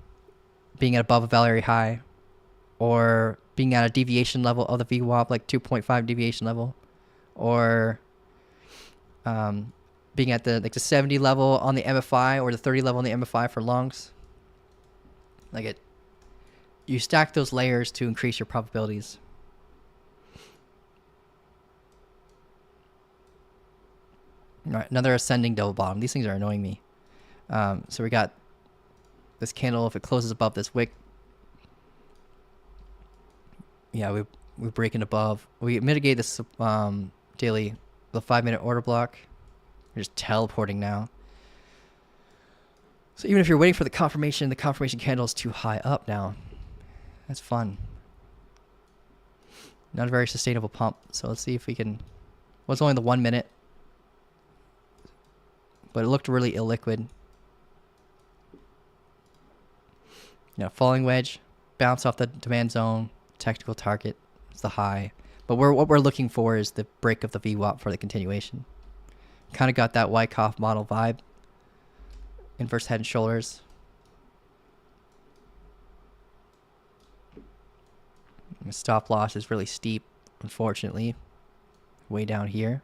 Speaker 2: being at above a Valerie high. Or being at a deviation level of the VWAP, like 2.5 deviation level. Or being at the 70 level on the MFI or the 30 level on the MFI for longs. You stack those layers to increase your probabilities. All right, another ascending double bottom. These things are annoying me. So we got this candle. If it closes above this wick, yeah, we break it above. We mitigate this daily, the 5-minute order block. We're just teleporting now. So even if you're waiting for the confirmation candle is too high up now. That's fun. Not a very sustainable pump. So let's see if we can. Well, it's only the 1 minute, but it looked really illiquid. Falling wedge, bounce off the demand zone, technical target is the high. But what we're looking for is the break of the VWAP for the continuation. Kind of got that Wyckoff model vibe. Inverse head and shoulders. The stop loss is really steep, unfortunately. Way down here.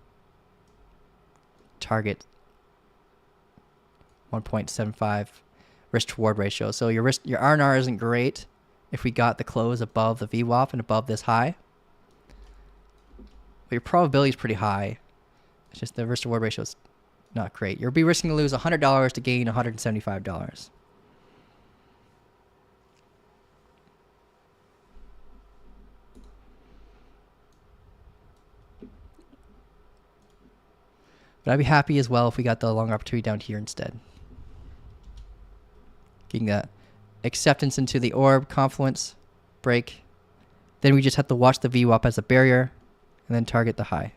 Speaker 2: Target 1.75 risk to reward ratio. So your R&R isn't great if we got the close above the VWAP and above this high. But your probability is pretty high. It's just the risk to reward ratio is not great. You'll be risking to lose $100 to gain $175. But I'd be happy as well if we got the long opportunity down here instead. Getting that acceptance into the orb, confluence, break. Then we just have to watch the VWAP as a barrier and then target the high.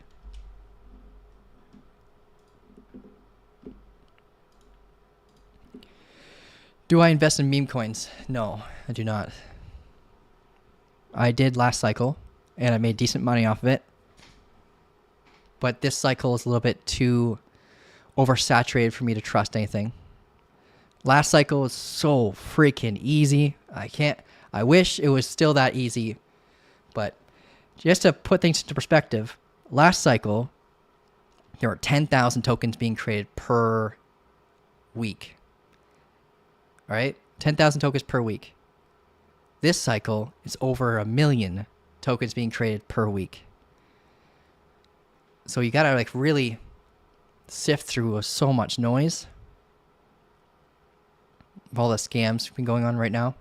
Speaker 2: Do I invest in meme coins? No, I do not. I did last cycle and I made decent money off of it. But this cycle is a little bit too oversaturated for me to trust anything. Last cycle was so freaking easy. I wish it was still that easy. But just to put things into perspective, last cycle, there were 10,000 tokens being created per week. All right? 10,000 tokens per week. This cycle is over 1 million tokens being created per week. So you gotta really sift through so much noise of all the scams been going on right now.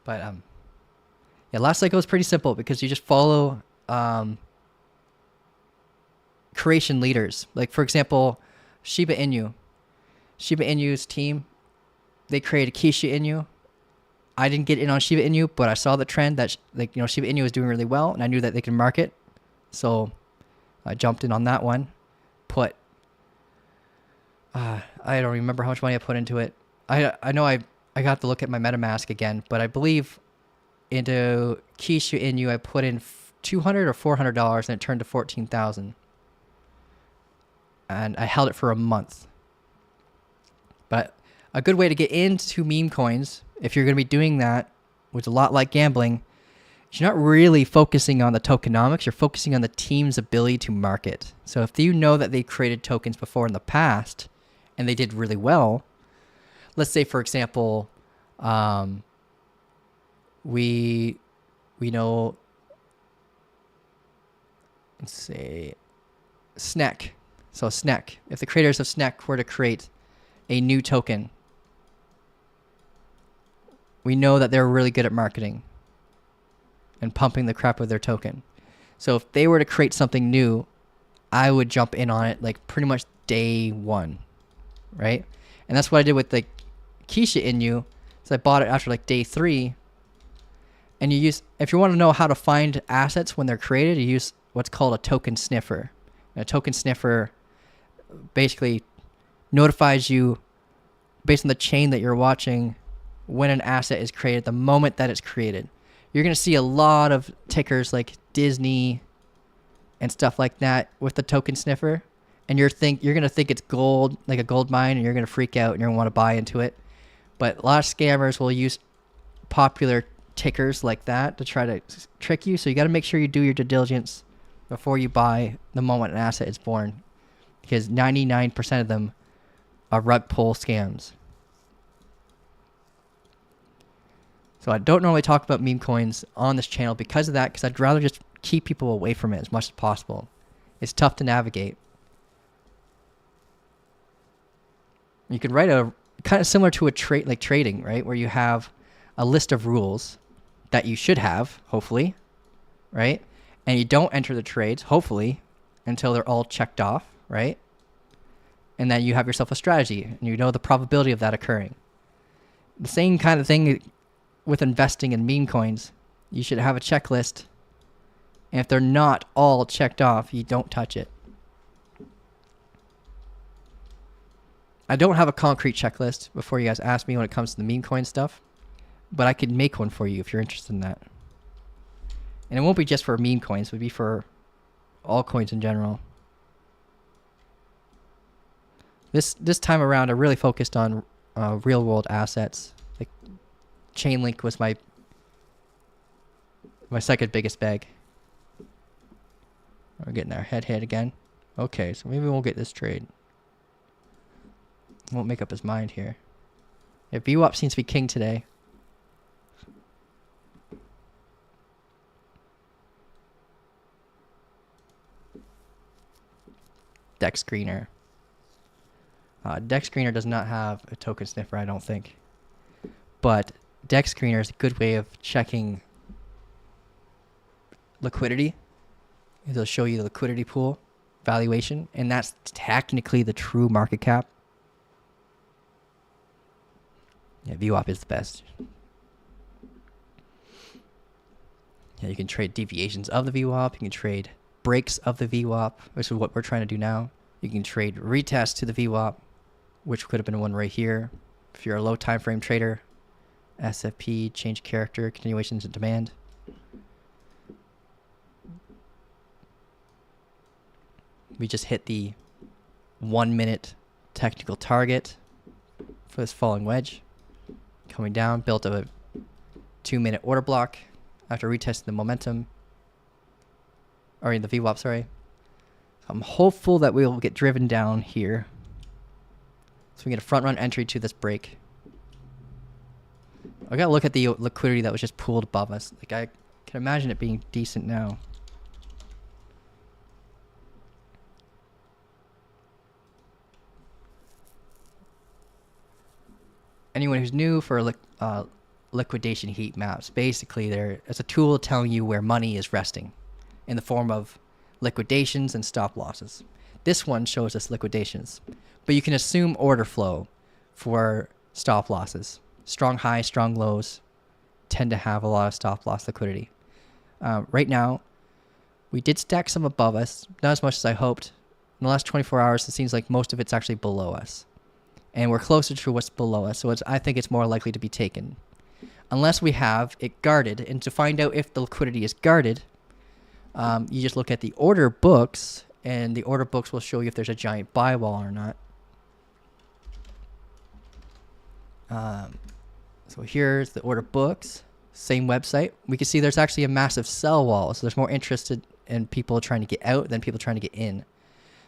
Speaker 2: But yeah, last cycle was pretty simple because you just follow creation leaders. Like for example, Shiba Inu's team, they created Kisha Inu. I didn't get in on Shiba Inu, but I saw the trend that Shiba Inu was doing really well, and I knew that they could market, so I jumped in on that one. Put I don't remember how much money I put into it. I know I got to look at my MetaMask again, but I believe into Kisha Inu I put in $200 or $400, and it turned to 14,000, and I held it for a month. But a good way to get into meme coins, if you're going to be doing that, which is a lot like gambling, you're not really focusing on the tokenomics, you're focusing on the team's ability to market. So if you know that they created tokens before in the past and they did really well, let's say for example, we know, let's say Snek. So Snek, if the creators of Snek were to create a new token, we know that they're really good at marketing and pumping the crap with their token. So if they were to create something new, I would jump in on it like pretty much day one, right? And that's what I did with like Kisha Inu. So I bought it after like day 3. And you use, if you want to know how to find assets when they're created, you use what's called a token sniffer. And a token sniffer basically notifies you based on the chain that you're watching when an asset is created, the moment that it's created. You're going to see a lot of tickers like Disney and stuff like that with the token sniffer, and you're going to think it's gold, like a gold mine, and you're going to freak out and you're going to want to buy into it. But a lot of scammers will use popular tickers like that to try to trick you. So you got to make sure you do your due diligence before you buy the moment an asset is born, because 99% of them are rug pull scams. So I don't normally talk about meme coins on this channel because of that, because I'd rather just keep people away from it as much as possible. It's tough to navigate. You could write a kind of similar to a trade, like trading, right? Where you have a list of rules that you should have, hopefully, right? And you don't enter the trades, hopefully, until they're all checked off, right? And then you have yourself a strategy, and you know the probability of that occurring. The same kind of thing with investing in meme coins. You should have a checklist, and if they're not all checked off, you don't touch it. I don't have a concrete checklist before you guys ask me when it comes to the meme coin stuff, but I could make one for you if you're interested in that. And it won't be just for meme coins, it would be for all coins in general. This time around, I really focused on real world assets. Like Chainlink was my second biggest bag. We're getting our head hit again. Okay, so maybe we won't get this trade. Won't make up his mind here. Yeah, VWAP seems to be king today. Deck Screener. Deck Screener does not have a token sniffer, I don't think. But Deck Screener is a good way of checking liquidity. It'll show you the liquidity pool valuation, and that's technically the true market cap. Yeah, VWAP is the best. Yeah, you can trade deviations of the VWAP. You can trade breaks of the VWAP, which is what we're trying to do now. You can trade retest to the VWAP, which could have been one right here. If you're a low time frame trader, SFP, change character, continuations of demand. We just hit the 1 minute technical target for this falling wedge. Coming down, built a 2 minute order block after retesting the momentum. Or the VWAP, sorry. I'm hopeful that we will get driven down here. So we get a front run entry to this break. I gotta look at the liquidity that was just pooled above us. Like I can imagine it being decent now. anyone who's new for liquidation heat maps, basically it's a tool telling you where money is resting in the form of liquidations and stop losses. This one shows us liquidations, but you can assume order flow for stop losses. Strong highs, strong lows tend to have a lot of stop loss liquidity. Right now, we did stack some above us, not as much as I hoped. In the last 24 hours, it seems like most of it's actually below us. And we're closer to what's below us, so I think it's more likely to be taken. Unless we have it guarded. And to find out if the liquidity is guarded, you just look at the order books, and the order books will show you if there's a giant buy wall or not. So here's the order books, same website. We can see there's actually a massive sell wall, so there's more interest in people trying to get out than people trying to get in.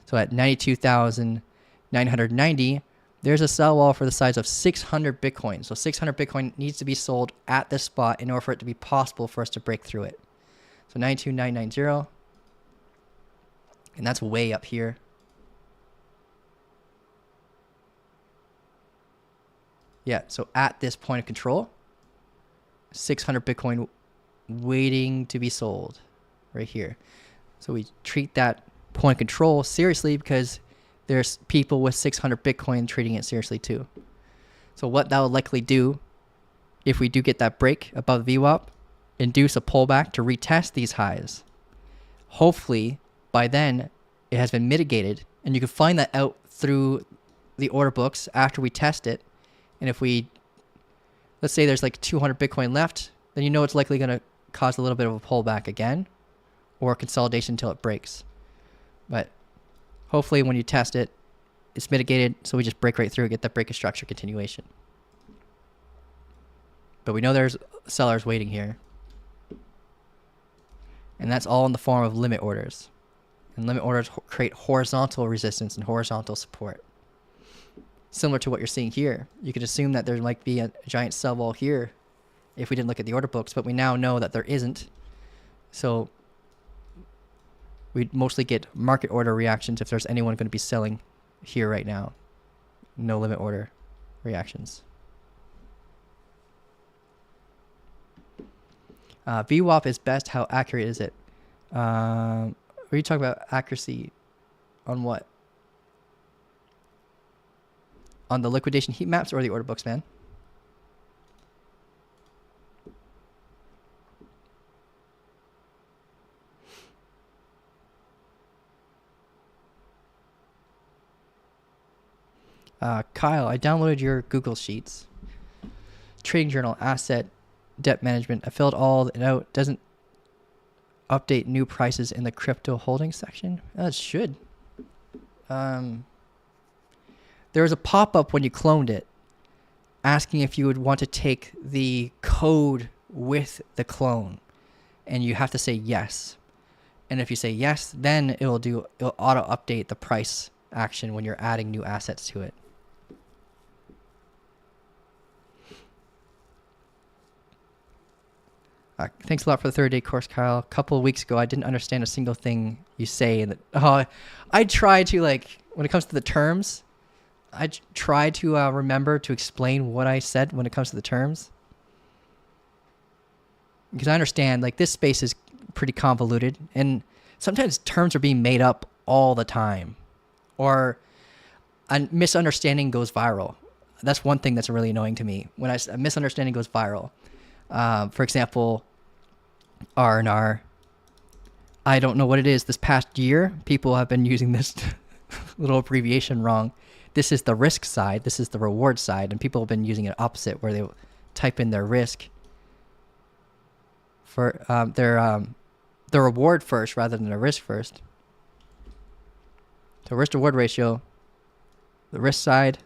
Speaker 2: So at 92,990, there's a sell wall for the size of 600 Bitcoin. So 600 Bitcoin needs to be sold at this spot in order for it to be possible for us to break through it. So 92,990, and that's way up here. Yeah, so at this point of control, 600 Bitcoin waiting to be sold right here. So we treat that point of control seriously because there's people with 600 Bitcoin treating it seriously too. So what that will likely do, if we do get that break above VWAP, induce a pullback to retest these highs. Hopefully, by then, it has been mitigated, and you can find that out through the order books after we test it. And if let's say there's like 200 Bitcoin left, then you know it's likely going to cause a little bit of a pullback again or consolidation until it breaks. But hopefully when you test it, it's mitigated, so we just break right through and get that break of structure continuation. But we know there's sellers waiting here. And that's all in the form of limit orders. And limit orders create horizontal resistance and horizontal support. Similar to what you're seeing here. You could assume that there might be a giant sell wall here if we didn't look at the order books, but we now know that there isn't. So we'd mostly get market order reactions if there's anyone going to be selling here right now. No limit order reactions. VWAP is best. How accurate is it? Are you talking about accuracy on what? On the liquidation heat maps or the order books, man? Kyle, I downloaded your Google Sheets. Trading journal, asset, debt management. I filled all it out. Doesn't update new prices in the crypto holdings section. It should. There was a pop-up when you cloned it asking if you would want to take the code with the clone, and you have to say yes. And if you say yes, then it'll auto update the price action when you're adding new assets to it. Thanks a lot for the 30-day course, Kyle. A couple of weeks ago, I didn't understand a single thing you say. And I try to, when it comes to the terms, I try to remember to explain what I said when it comes to the terms. Because I understand, this space is pretty convoluted. And sometimes terms are being made up all the time. Or a misunderstanding goes viral. That's one thing that's really annoying to me. When a misunderstanding goes viral. For example, R&R. I don't know what it is. This past year, people have been using this little abbreviation wrong. This is the risk side. This is the reward side. And people have been using it opposite, where they type in their risk for their reward first rather than their risk first. So risk to reward ratio, the risk side,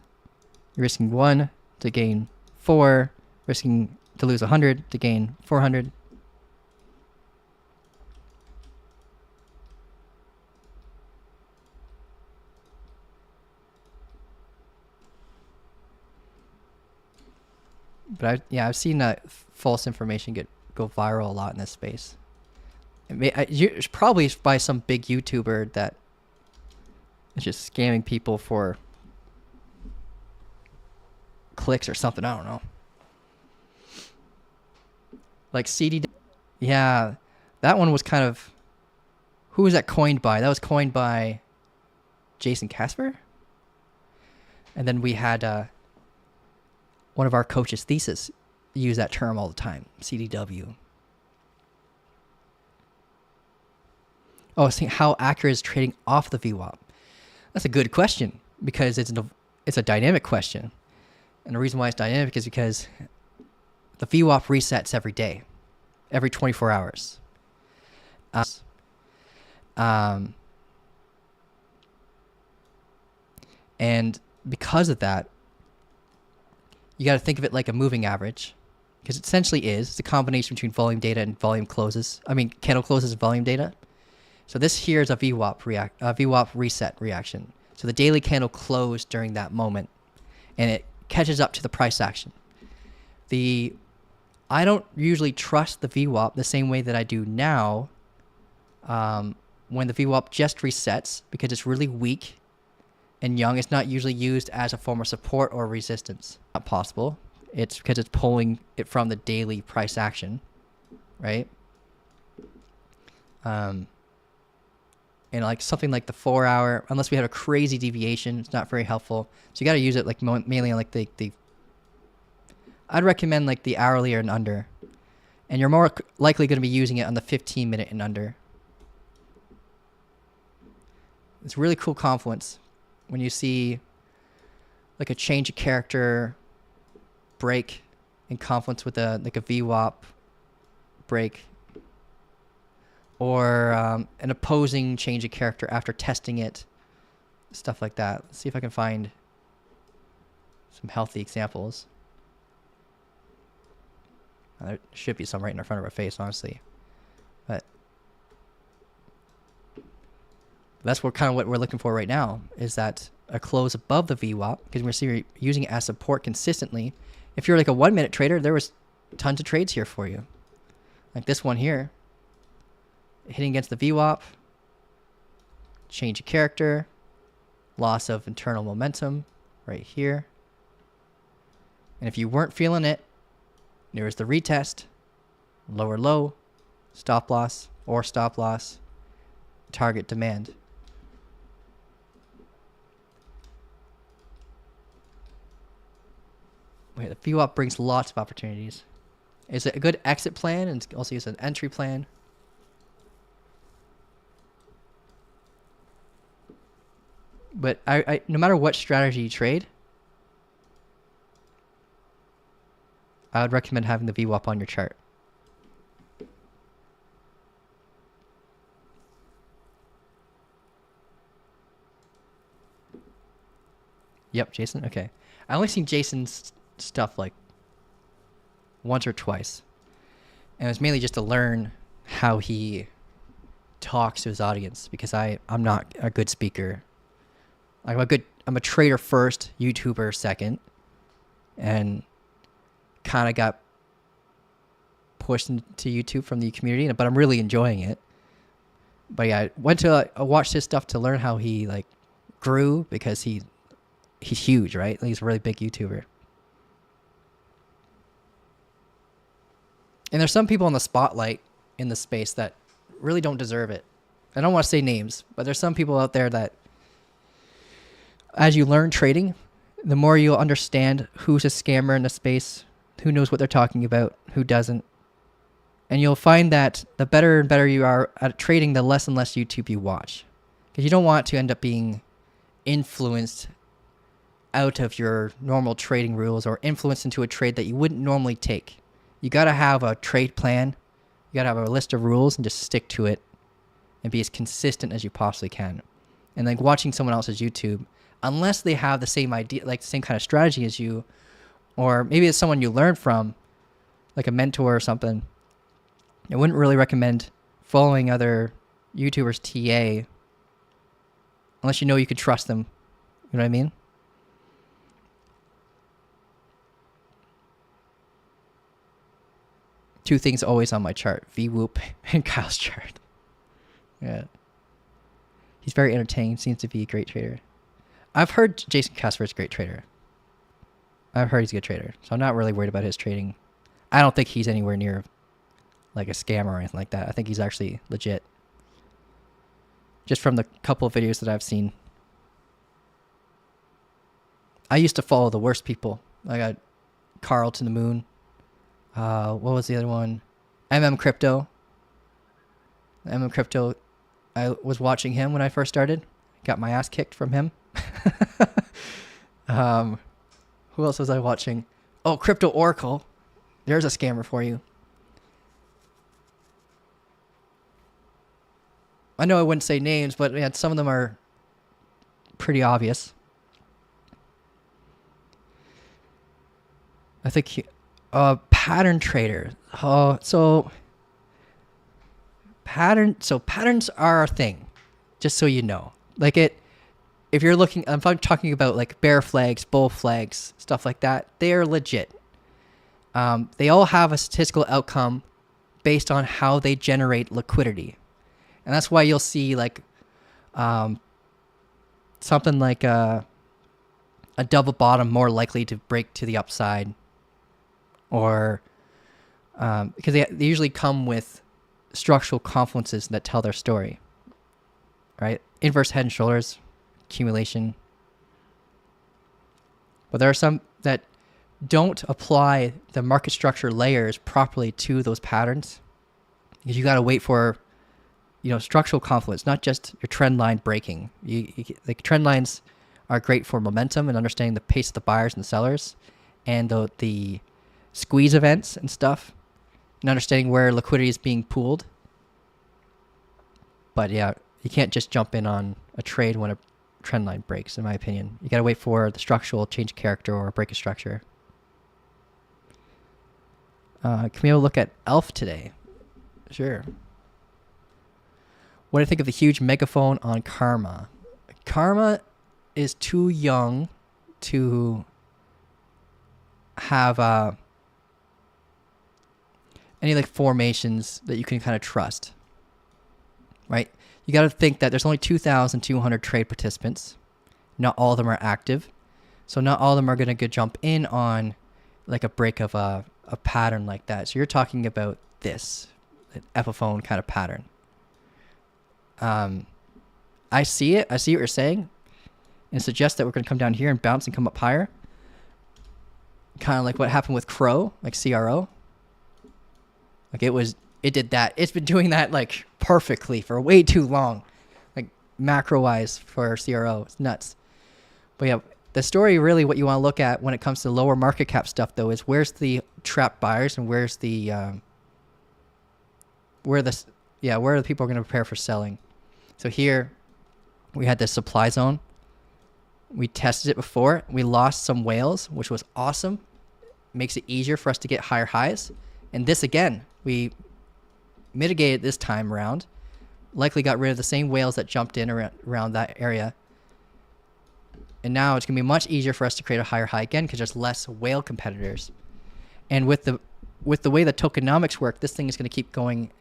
Speaker 2: you're risking 1 to gain 4, risking to lose 100 to gain 400. But I've seen false information go viral a lot in this space. It's probably by some big YouTuber that is just scamming people for clicks or something. I don't know. Like CD. Yeah, that one was kind of. Who was that coined by? That was coined by Jason Casper. And then we had one of our coaches' thesis use that term all the time, CDW. Oh, see how accurate is trading off the VWAP? That's a good question because it's a dynamic question. And the reason why it's dynamic is because the VWAP resets every day, every 24 hours. And because of that, you got to think of it like a moving average, because it essentially is. It's a combination between volume data and volume closes. I mean, candle closes and volume data. So this here is a VWAP reset reaction. So the daily candle closed during that moment, and it catches up to the price action. I don't usually trust the VWAP the same way that I do now when the VWAP just resets, because it's really weak and young. It's not usually used as a form of support or resistance. Not possible. It's because it's pulling it from the daily price action, right? And like something like the 4 hour, unless we have a crazy deviation, it's not very helpful. So you got to use it like mainly on like the I'd recommend like the hourly or and under, and you're more likely going to be using it on the 15-minute and under. It's really cool confluence when you see like a change of character break in confluence with like a VWAP break, or an opposing change of character after testing it, stuff like that. Let's see if I can find some healthy examples. There should be some right in front of our face, honestly, but that's what we're looking for right now, is that a close above the VWAP, because we're using it as support consistently. If you're like a 1 minute trader, there was tons of trades here for you, like this one here, hitting against the VWAP, change of character, loss of internal momentum right here. And if you weren't feeling it, there's the retest, lower low, stop loss, target demand. Wait, the VWAP brings lots of opportunities. It's a good exit plan, and also use an entry plan. But I no matter what strategy you trade, I would recommend having the VWAP on your chart. Yep, Jason. Okay. I only seen Jason's stuff like once or twice. And it was mainly just to learn how he talks to his audience, because I'm not a good speaker. I'm a trader first, YouTuber second, and kind of got pushed into YouTube from the community, but I'm really enjoying it. But yeah, I watched his stuff to learn how he like grew, because he's huge, right? He's a really big YouTuber. And there's some people in the spotlight in the space that really don't deserve it. I don't want to say names, but there's some people out there that, as you learn trading, the more you'll understand who's a scammer in the space, who knows what they're talking about, who doesn't. And you'll find that the better and better you are at trading, the less and less YouTube you watch. Because you don't want to end up being influenced out of your normal trading rules, or influenced into a trade that you wouldn't normally take. You got to have a trade plan. You got to have a list of rules and just stick to it and be as consistent as you possibly can. And like watching someone else's YouTube, unless they have the same idea, like the same kind of strategy as you, or maybe it's someone you learn from, like a mentor or something, I wouldn't really recommend following other YouTubers' TA unless you know you could trust them. You know what I mean? Two things always on my chart: VWOOP and Kyle's chart. Yeah. He's very entertaining, seems to be a great trader. I've heard Jason Casper is a great trader. I've heard he's a good trader, so I'm not really worried about his trading. I don't think he's anywhere near like a scam or anything like that. I think he's actually legit. Just from the couple of videos that I've seen. I used to follow the worst people. I got Carl to the Moon. What was the other one? Crypto. Crypto. I was watching him when I first started. Got my ass kicked from him. Who else was I watching? Oh, Crypto Oracle. There's a scammer for you. I know I wouldn't say names, but yeah, some of them are pretty obvious. I think pattern trader. So patterns are a thing, just so you know. Like if you're looking, I'm talking about like bear flags, bull flags, stuff like that. They are legit. They all have a statistical outcome based on how they generate liquidity. And that's why you'll see like something like a double bottom more likely to break to the upside, or because they usually come with structural confluences that tell their story, right? Inverse head and shoulders, accumulation. But there are some that don't apply the market structure layers properly to those patterns, because you got to wait for structural confluence, not just your trend line breaking. The trend lines are great for momentum and understanding the pace of the buyers and the sellers, and the squeeze events and stuff, and understanding where liquidity is being pooled. But yeah, you can't just jump in on a trade when a trend line breaks, in my opinion. You got to wait for the structural change of character or break of structure. Can we have a look at ELF today? Sure. What do you think of the huge megaphone on Karma? Karma is too young to have any like formations that you can kind of trust, right? You got to think that there's only 2,200 trade participants. Not all of them are active. So not all of them are going to jump in on like a break of a pattern like that. So you're talking about this epiphone kind of pattern. I see it. I see what you're saying. And suggest that we're going to come down here and bounce and come up higher. Kind of like what happened with Crow, like CRO. Like it did that. It's been doing that like perfectly for way too long. Like macro-wise for CRO. It's nuts. But yeah, the story really what you want to look at when it comes to lower market cap stuff though is where's the trapped buyers and where's the where are the people going to prepare for selling. So here we had this supply zone. We tested it before. We lost some whales, which was awesome. Makes it easier for us to get higher highs. And this again, we mitigated this time around. Likely got rid of the same whales that jumped in around that area. And now it's going to be much easier for us to create a higher high again because there's less whale competitors. And with the way the tokenomics work, this thing is going to keep going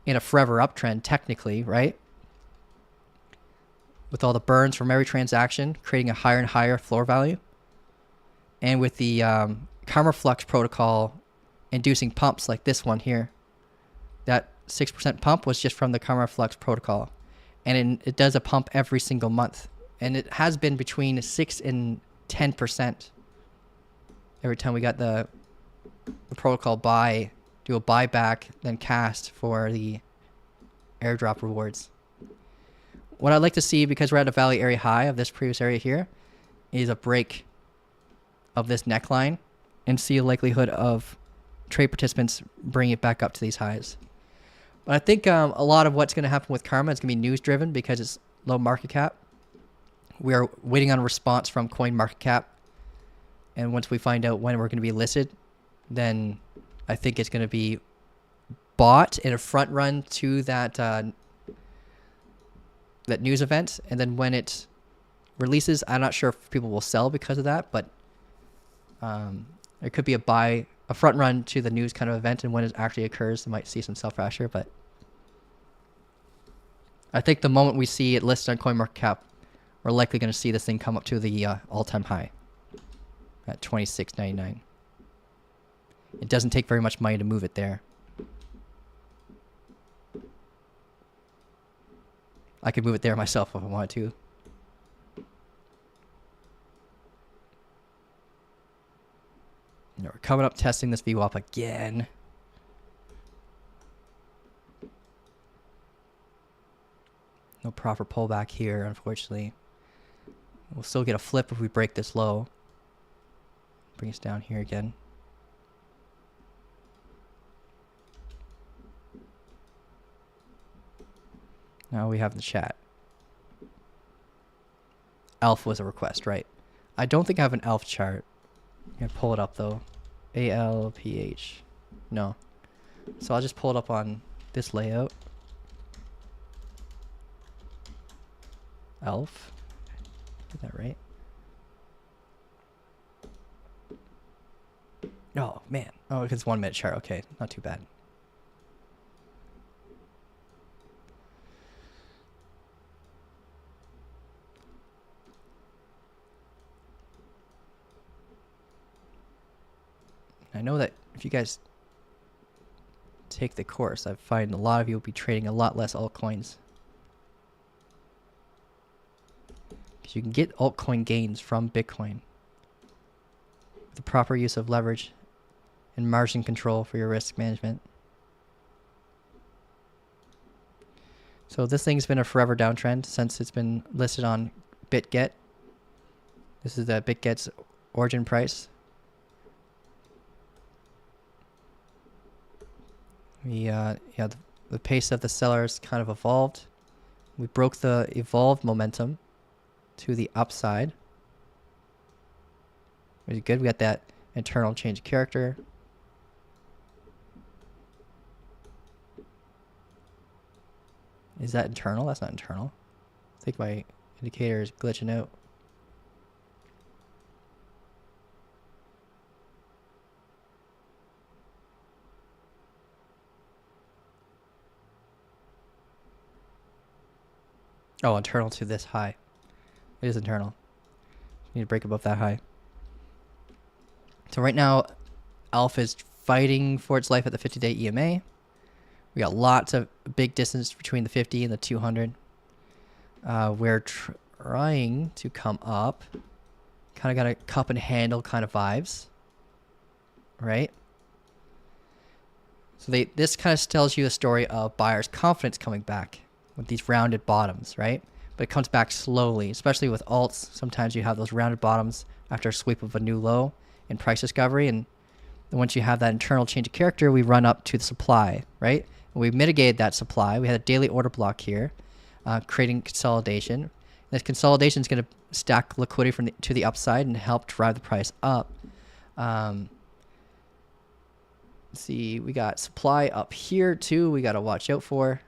Speaker 2: in a forever uptrend technically, right? With all the burns from every transaction, creating a higher and higher floor value. And with the Karma Flux protocol inducing pumps like this one here, that 6% pump was just from the Karma Flux protocol. And it does a pump every single month. And it has been between 6 and 10% every time we got the protocol do a buyback, then cast for the airdrop rewards. What I'd like to see, because we're at a value area high of this previous area here, is a break of this neckline and see a likelihood of trade participants bring it back up to these highs. But I think a lot of what's going to happen with Karma is going to be news driven because it's low market cap. We are waiting on a response from Coin Market Cap. And once we find out when we're going to be listed, then I think it's going to be bought in a front run to that that news event. And then when it releases, I'm not sure if people will sell because of that, but it could be a front run to the news kind of event. And when it actually occurs, they might see some sell pressure. But I think the moment we see it listed on CoinMarketCap, we're likely going to see this thing come up to the all-time high. at 26.99. It doesn't take very much money to move it there. I could move it there myself if I wanted to. And we're coming up testing this VWAP again. No proper pullback here, unfortunately. We'll still get a flip if we break this low. Bring us down here again. Now we have the chat. ALF was a request, right? I don't think I have an ALF chart. I'm going to pull it up though. ALPH. No. So I'll just pull it up on this layout. ALF. Get that right. Oh, man. Oh, it's 1 minute chart. Okay, not too bad. I know that if you guys take the course, I find a lot of you will be trading a lot less altcoins. Because you can get altcoin gains from Bitcoin with the proper use of leverage and margin control for your risk management. So this thing's been a forever downtrend since it's been listed on BitGet. This is the BitGet's origin price. The pace of the sellers kind of evolved. We broke the evolved momentum to the upside. Really good. We got that internal change of character. Is that internal? That's not internal. I think my indicator is glitching out. Oh, internal to this high. It is internal. Need to break above that high. So right now, Alpha is fighting for its life at the 50-day EMA. We got lots of big distance between the 50 and the 200. We're trying to come up. Kind of got a cup and handle kind of vibes. Right? So this kind of tells you a story of buyers' confidence coming back with these rounded bottoms, right? But it comes back slowly, especially with alts. Sometimes you have those rounded bottoms after a sweep of a new low in price discovery. And once you have that internal change of character, we run up to the supply, right? And we mitigated that supply. We had a daily order block here, creating consolidation. And this consolidation is going to stack liquidity to the upside and help drive the price up. Let's see, we got supply up here too. We got to watch out for.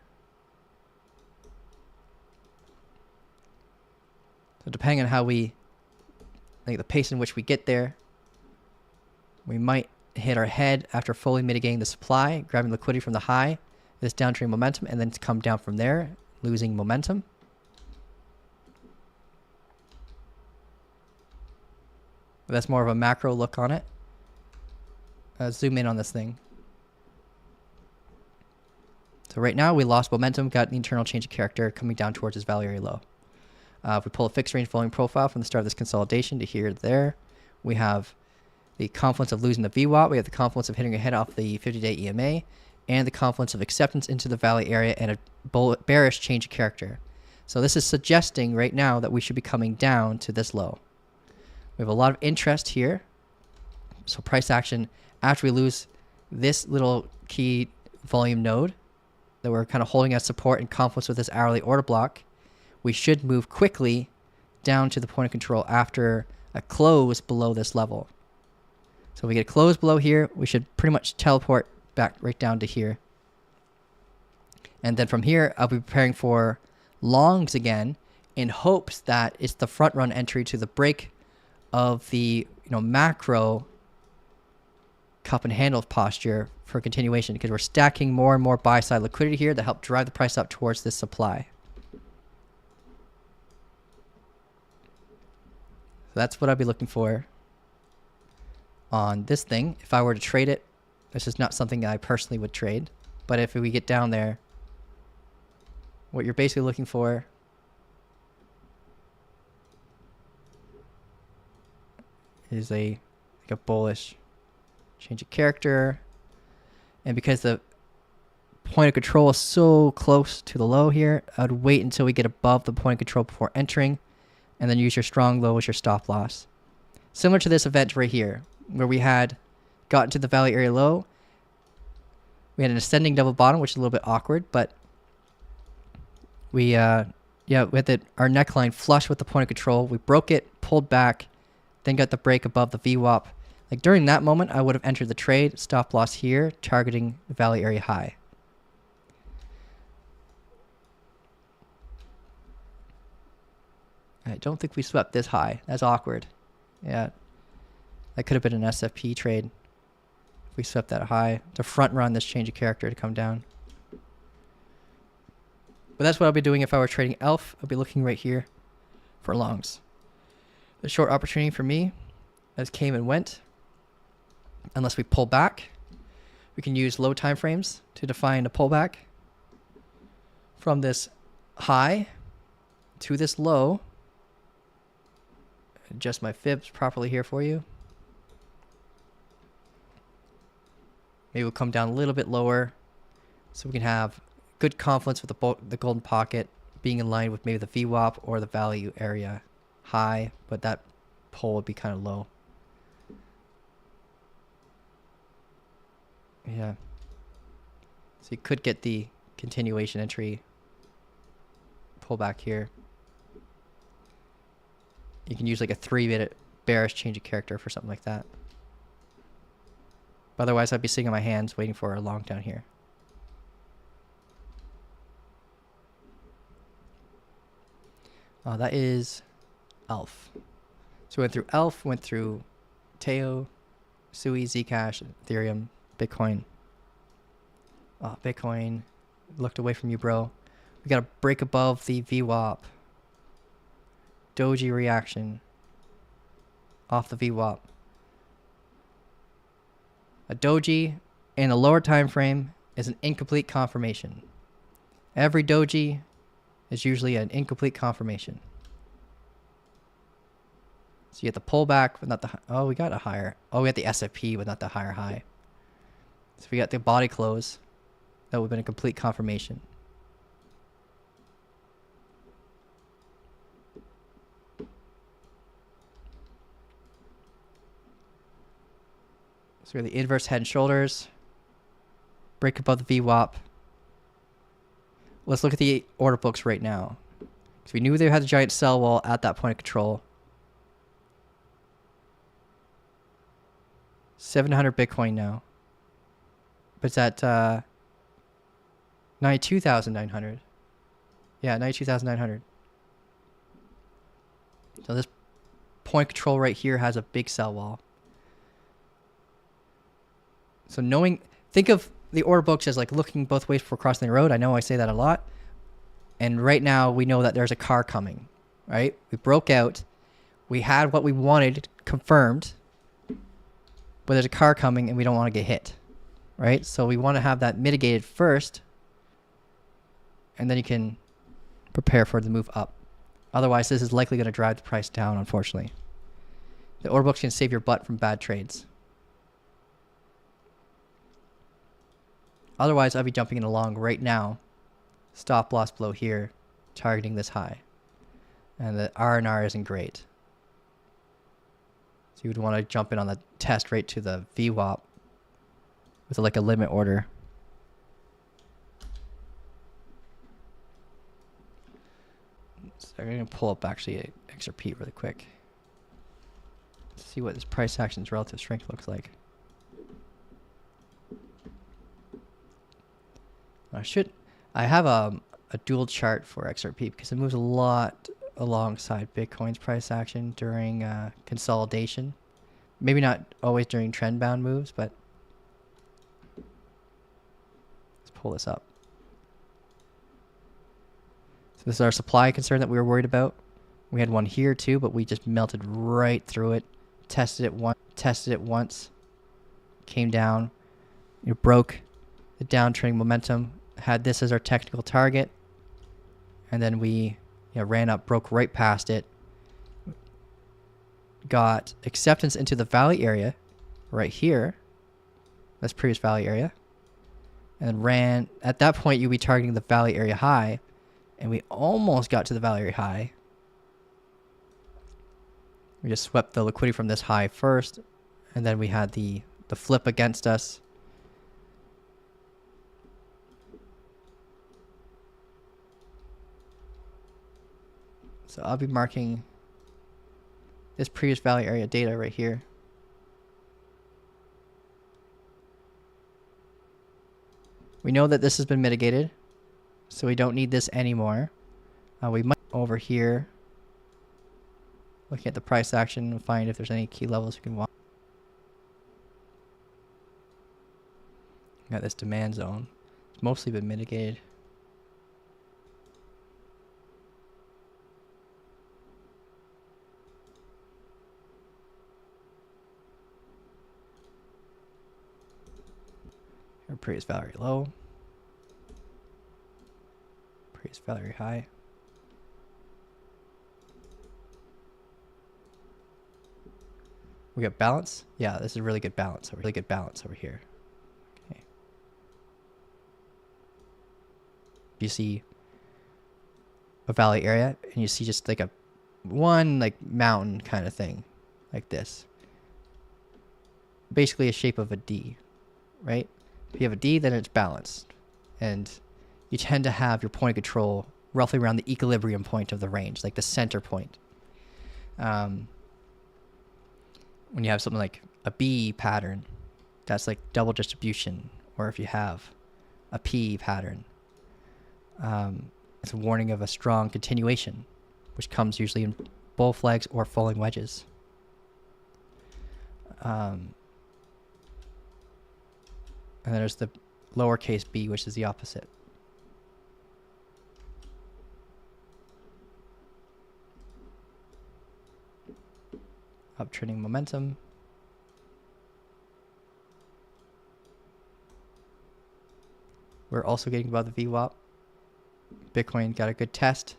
Speaker 2: So depending on how the pace in which we get there, we might hit our head after fully mitigating the supply, grabbing liquidity from the high, this downtrend momentum, and then come down from there, losing momentum. But that's more of a macro look on it. Zoom in on this thing. So right now we lost momentum, got the internal change of character coming down towards this value area low. If we pull a fixed range volume profile from the start of this consolidation to here to there, we have the confluence of losing the VWAP, we have the confluence of hitting a head off the 50-day EMA, and the confluence of acceptance into the valley area and a bearish change of character. So this is suggesting right now that we should be coming down to this low. We have a lot of interest here. So price action after we lose this little key volume node that we're kind of holding as support in confluence with this hourly order block, we should move quickly down to the point of control after a close below this level. So if we get a close below here, we should pretty much teleport back right down to here. And then from here, I'll be preparing for longs again in hopes that it's the front run entry to the break of the macro cup and handle posture for continuation, because we're stacking more and more buy side liquidity here to help drive the price up towards this supply. So that's what I'll be looking for. on this thing. If I were to trade it, this is not something I personally would trade. But if we get down there, what you're basically looking for is like a bullish change of character. And because the point of control is so close to the low here, I would wait until we get above the point of control before entering, and then use your strong low as your stop loss. Similar to this event right here, where we had gotten to the value area low. We had an ascending double bottom, which is a little bit awkward, but we had our neckline flush with the point of control. We broke it, pulled back, then got the break above the VWAP. Like during that moment, I would have entered the trade, stop loss here, targeting the value area high. I don't think we swept this high. That's awkward. Yeah, that could have been an SFP trade. If we swept that high to front run this change of character to come down. But that's what I'll be doing if I were trading ELF. I'll be looking right here for longs. The short opportunity for me as came and went. Unless we pull back, we can use low time frames to define a pullback from this high to this low. Adjust my fibs properly here for you. Maybe we'll come down a little bit lower so we can have good confluence with the golden pocket being in line with maybe the VWAP or the value area high, but that pull would be kind of low. Yeah. So you could get the continuation entry pull back here. You can use like a 3-minute bearish change of character for something like that. But otherwise, I'd be sitting on my hands waiting for a long down here. That is ELF. So we went through ELF, went through Teo, Sui, Zcash, Ethereum, Bitcoin. Bitcoin looked away from you, bro. We got to break above the VWAP. Doji reaction off the VWAP. A doji in a lower time frame is an incomplete confirmation. Every doji is usually an incomplete confirmation. So you get the pullback, but not the... we got a higher... we got the SFP, but not the higher high. So we got the body close. That would have been a complete confirmation. So we have the inverse head and shoulders. Break above the VWAP. Let's look at the order books right now. So we knew they had a giant sell wall at that point of control. 700 Bitcoin now. But it's at 92,900. Yeah, 92,900. So this point control right here has a big sell wall. So think of the order books as like looking both ways before crossing the road. I know I say that a lot. And right now we know that there's a car coming, right? We broke out. We had what we wanted confirmed, but there's a car coming and we don't want to get hit, right? So we want to have that mitigated first, and then you can prepare for the move up. Otherwise, this is likely going to drive the price down, unfortunately. The order books can save your butt from bad trades. Otherwise, I'd be jumping in along right now. Stop loss below here, targeting this high. And the R&R isn't great. So you would want to jump in on the test right to the VWAP with like a limit order. So I'm going to pull up actually XRP really quick. See what this price action's relative strength looks like. I have a dual chart for XRP because it moves a lot alongside Bitcoin's price action during consolidation. Maybe not always during trend bound moves, but let's pull this up. So this is our supply concern that we were worried about. We had one here too, but we just melted right through it. Tested it tested it once, came down, it broke the downtrending momentum, had this as our technical target, and then we ran up, broke right past it, got acceptance into the valley area right here. That's previous valley area. And ran, at that point you'd be targeting the valley area high, and we almost got to the valley area high. We just swept the liquidity from this high first, and then we had the flip against us. So I'll be marking this previous valley area data right here. We know that this has been mitigated, so we don't need this anymore. We might over here, looking at the price action, and find if there's any key levels we can watch. Got this demand zone. It's mostly been mitigated. Our previous valley low. Previous valley high. We got balance. Yeah, this is a really good balance. Really good balance over here. Okay. You see a valley area, and you see just like a one like mountain kind of thing, like this. Basically a shape of a D, right? If you have a D, then it's balanced, and you tend to have your point of control roughly around the equilibrium point of the range, like the center point. When you have something like a B pattern, that's like double distribution, or if you have a P pattern, it's a warning of a strong continuation, which comes usually in bull flags or falling wedges. And then there's the lowercase b, which is the opposite. Uptrending momentum. We're also getting above the VWAP. Bitcoin got a good test.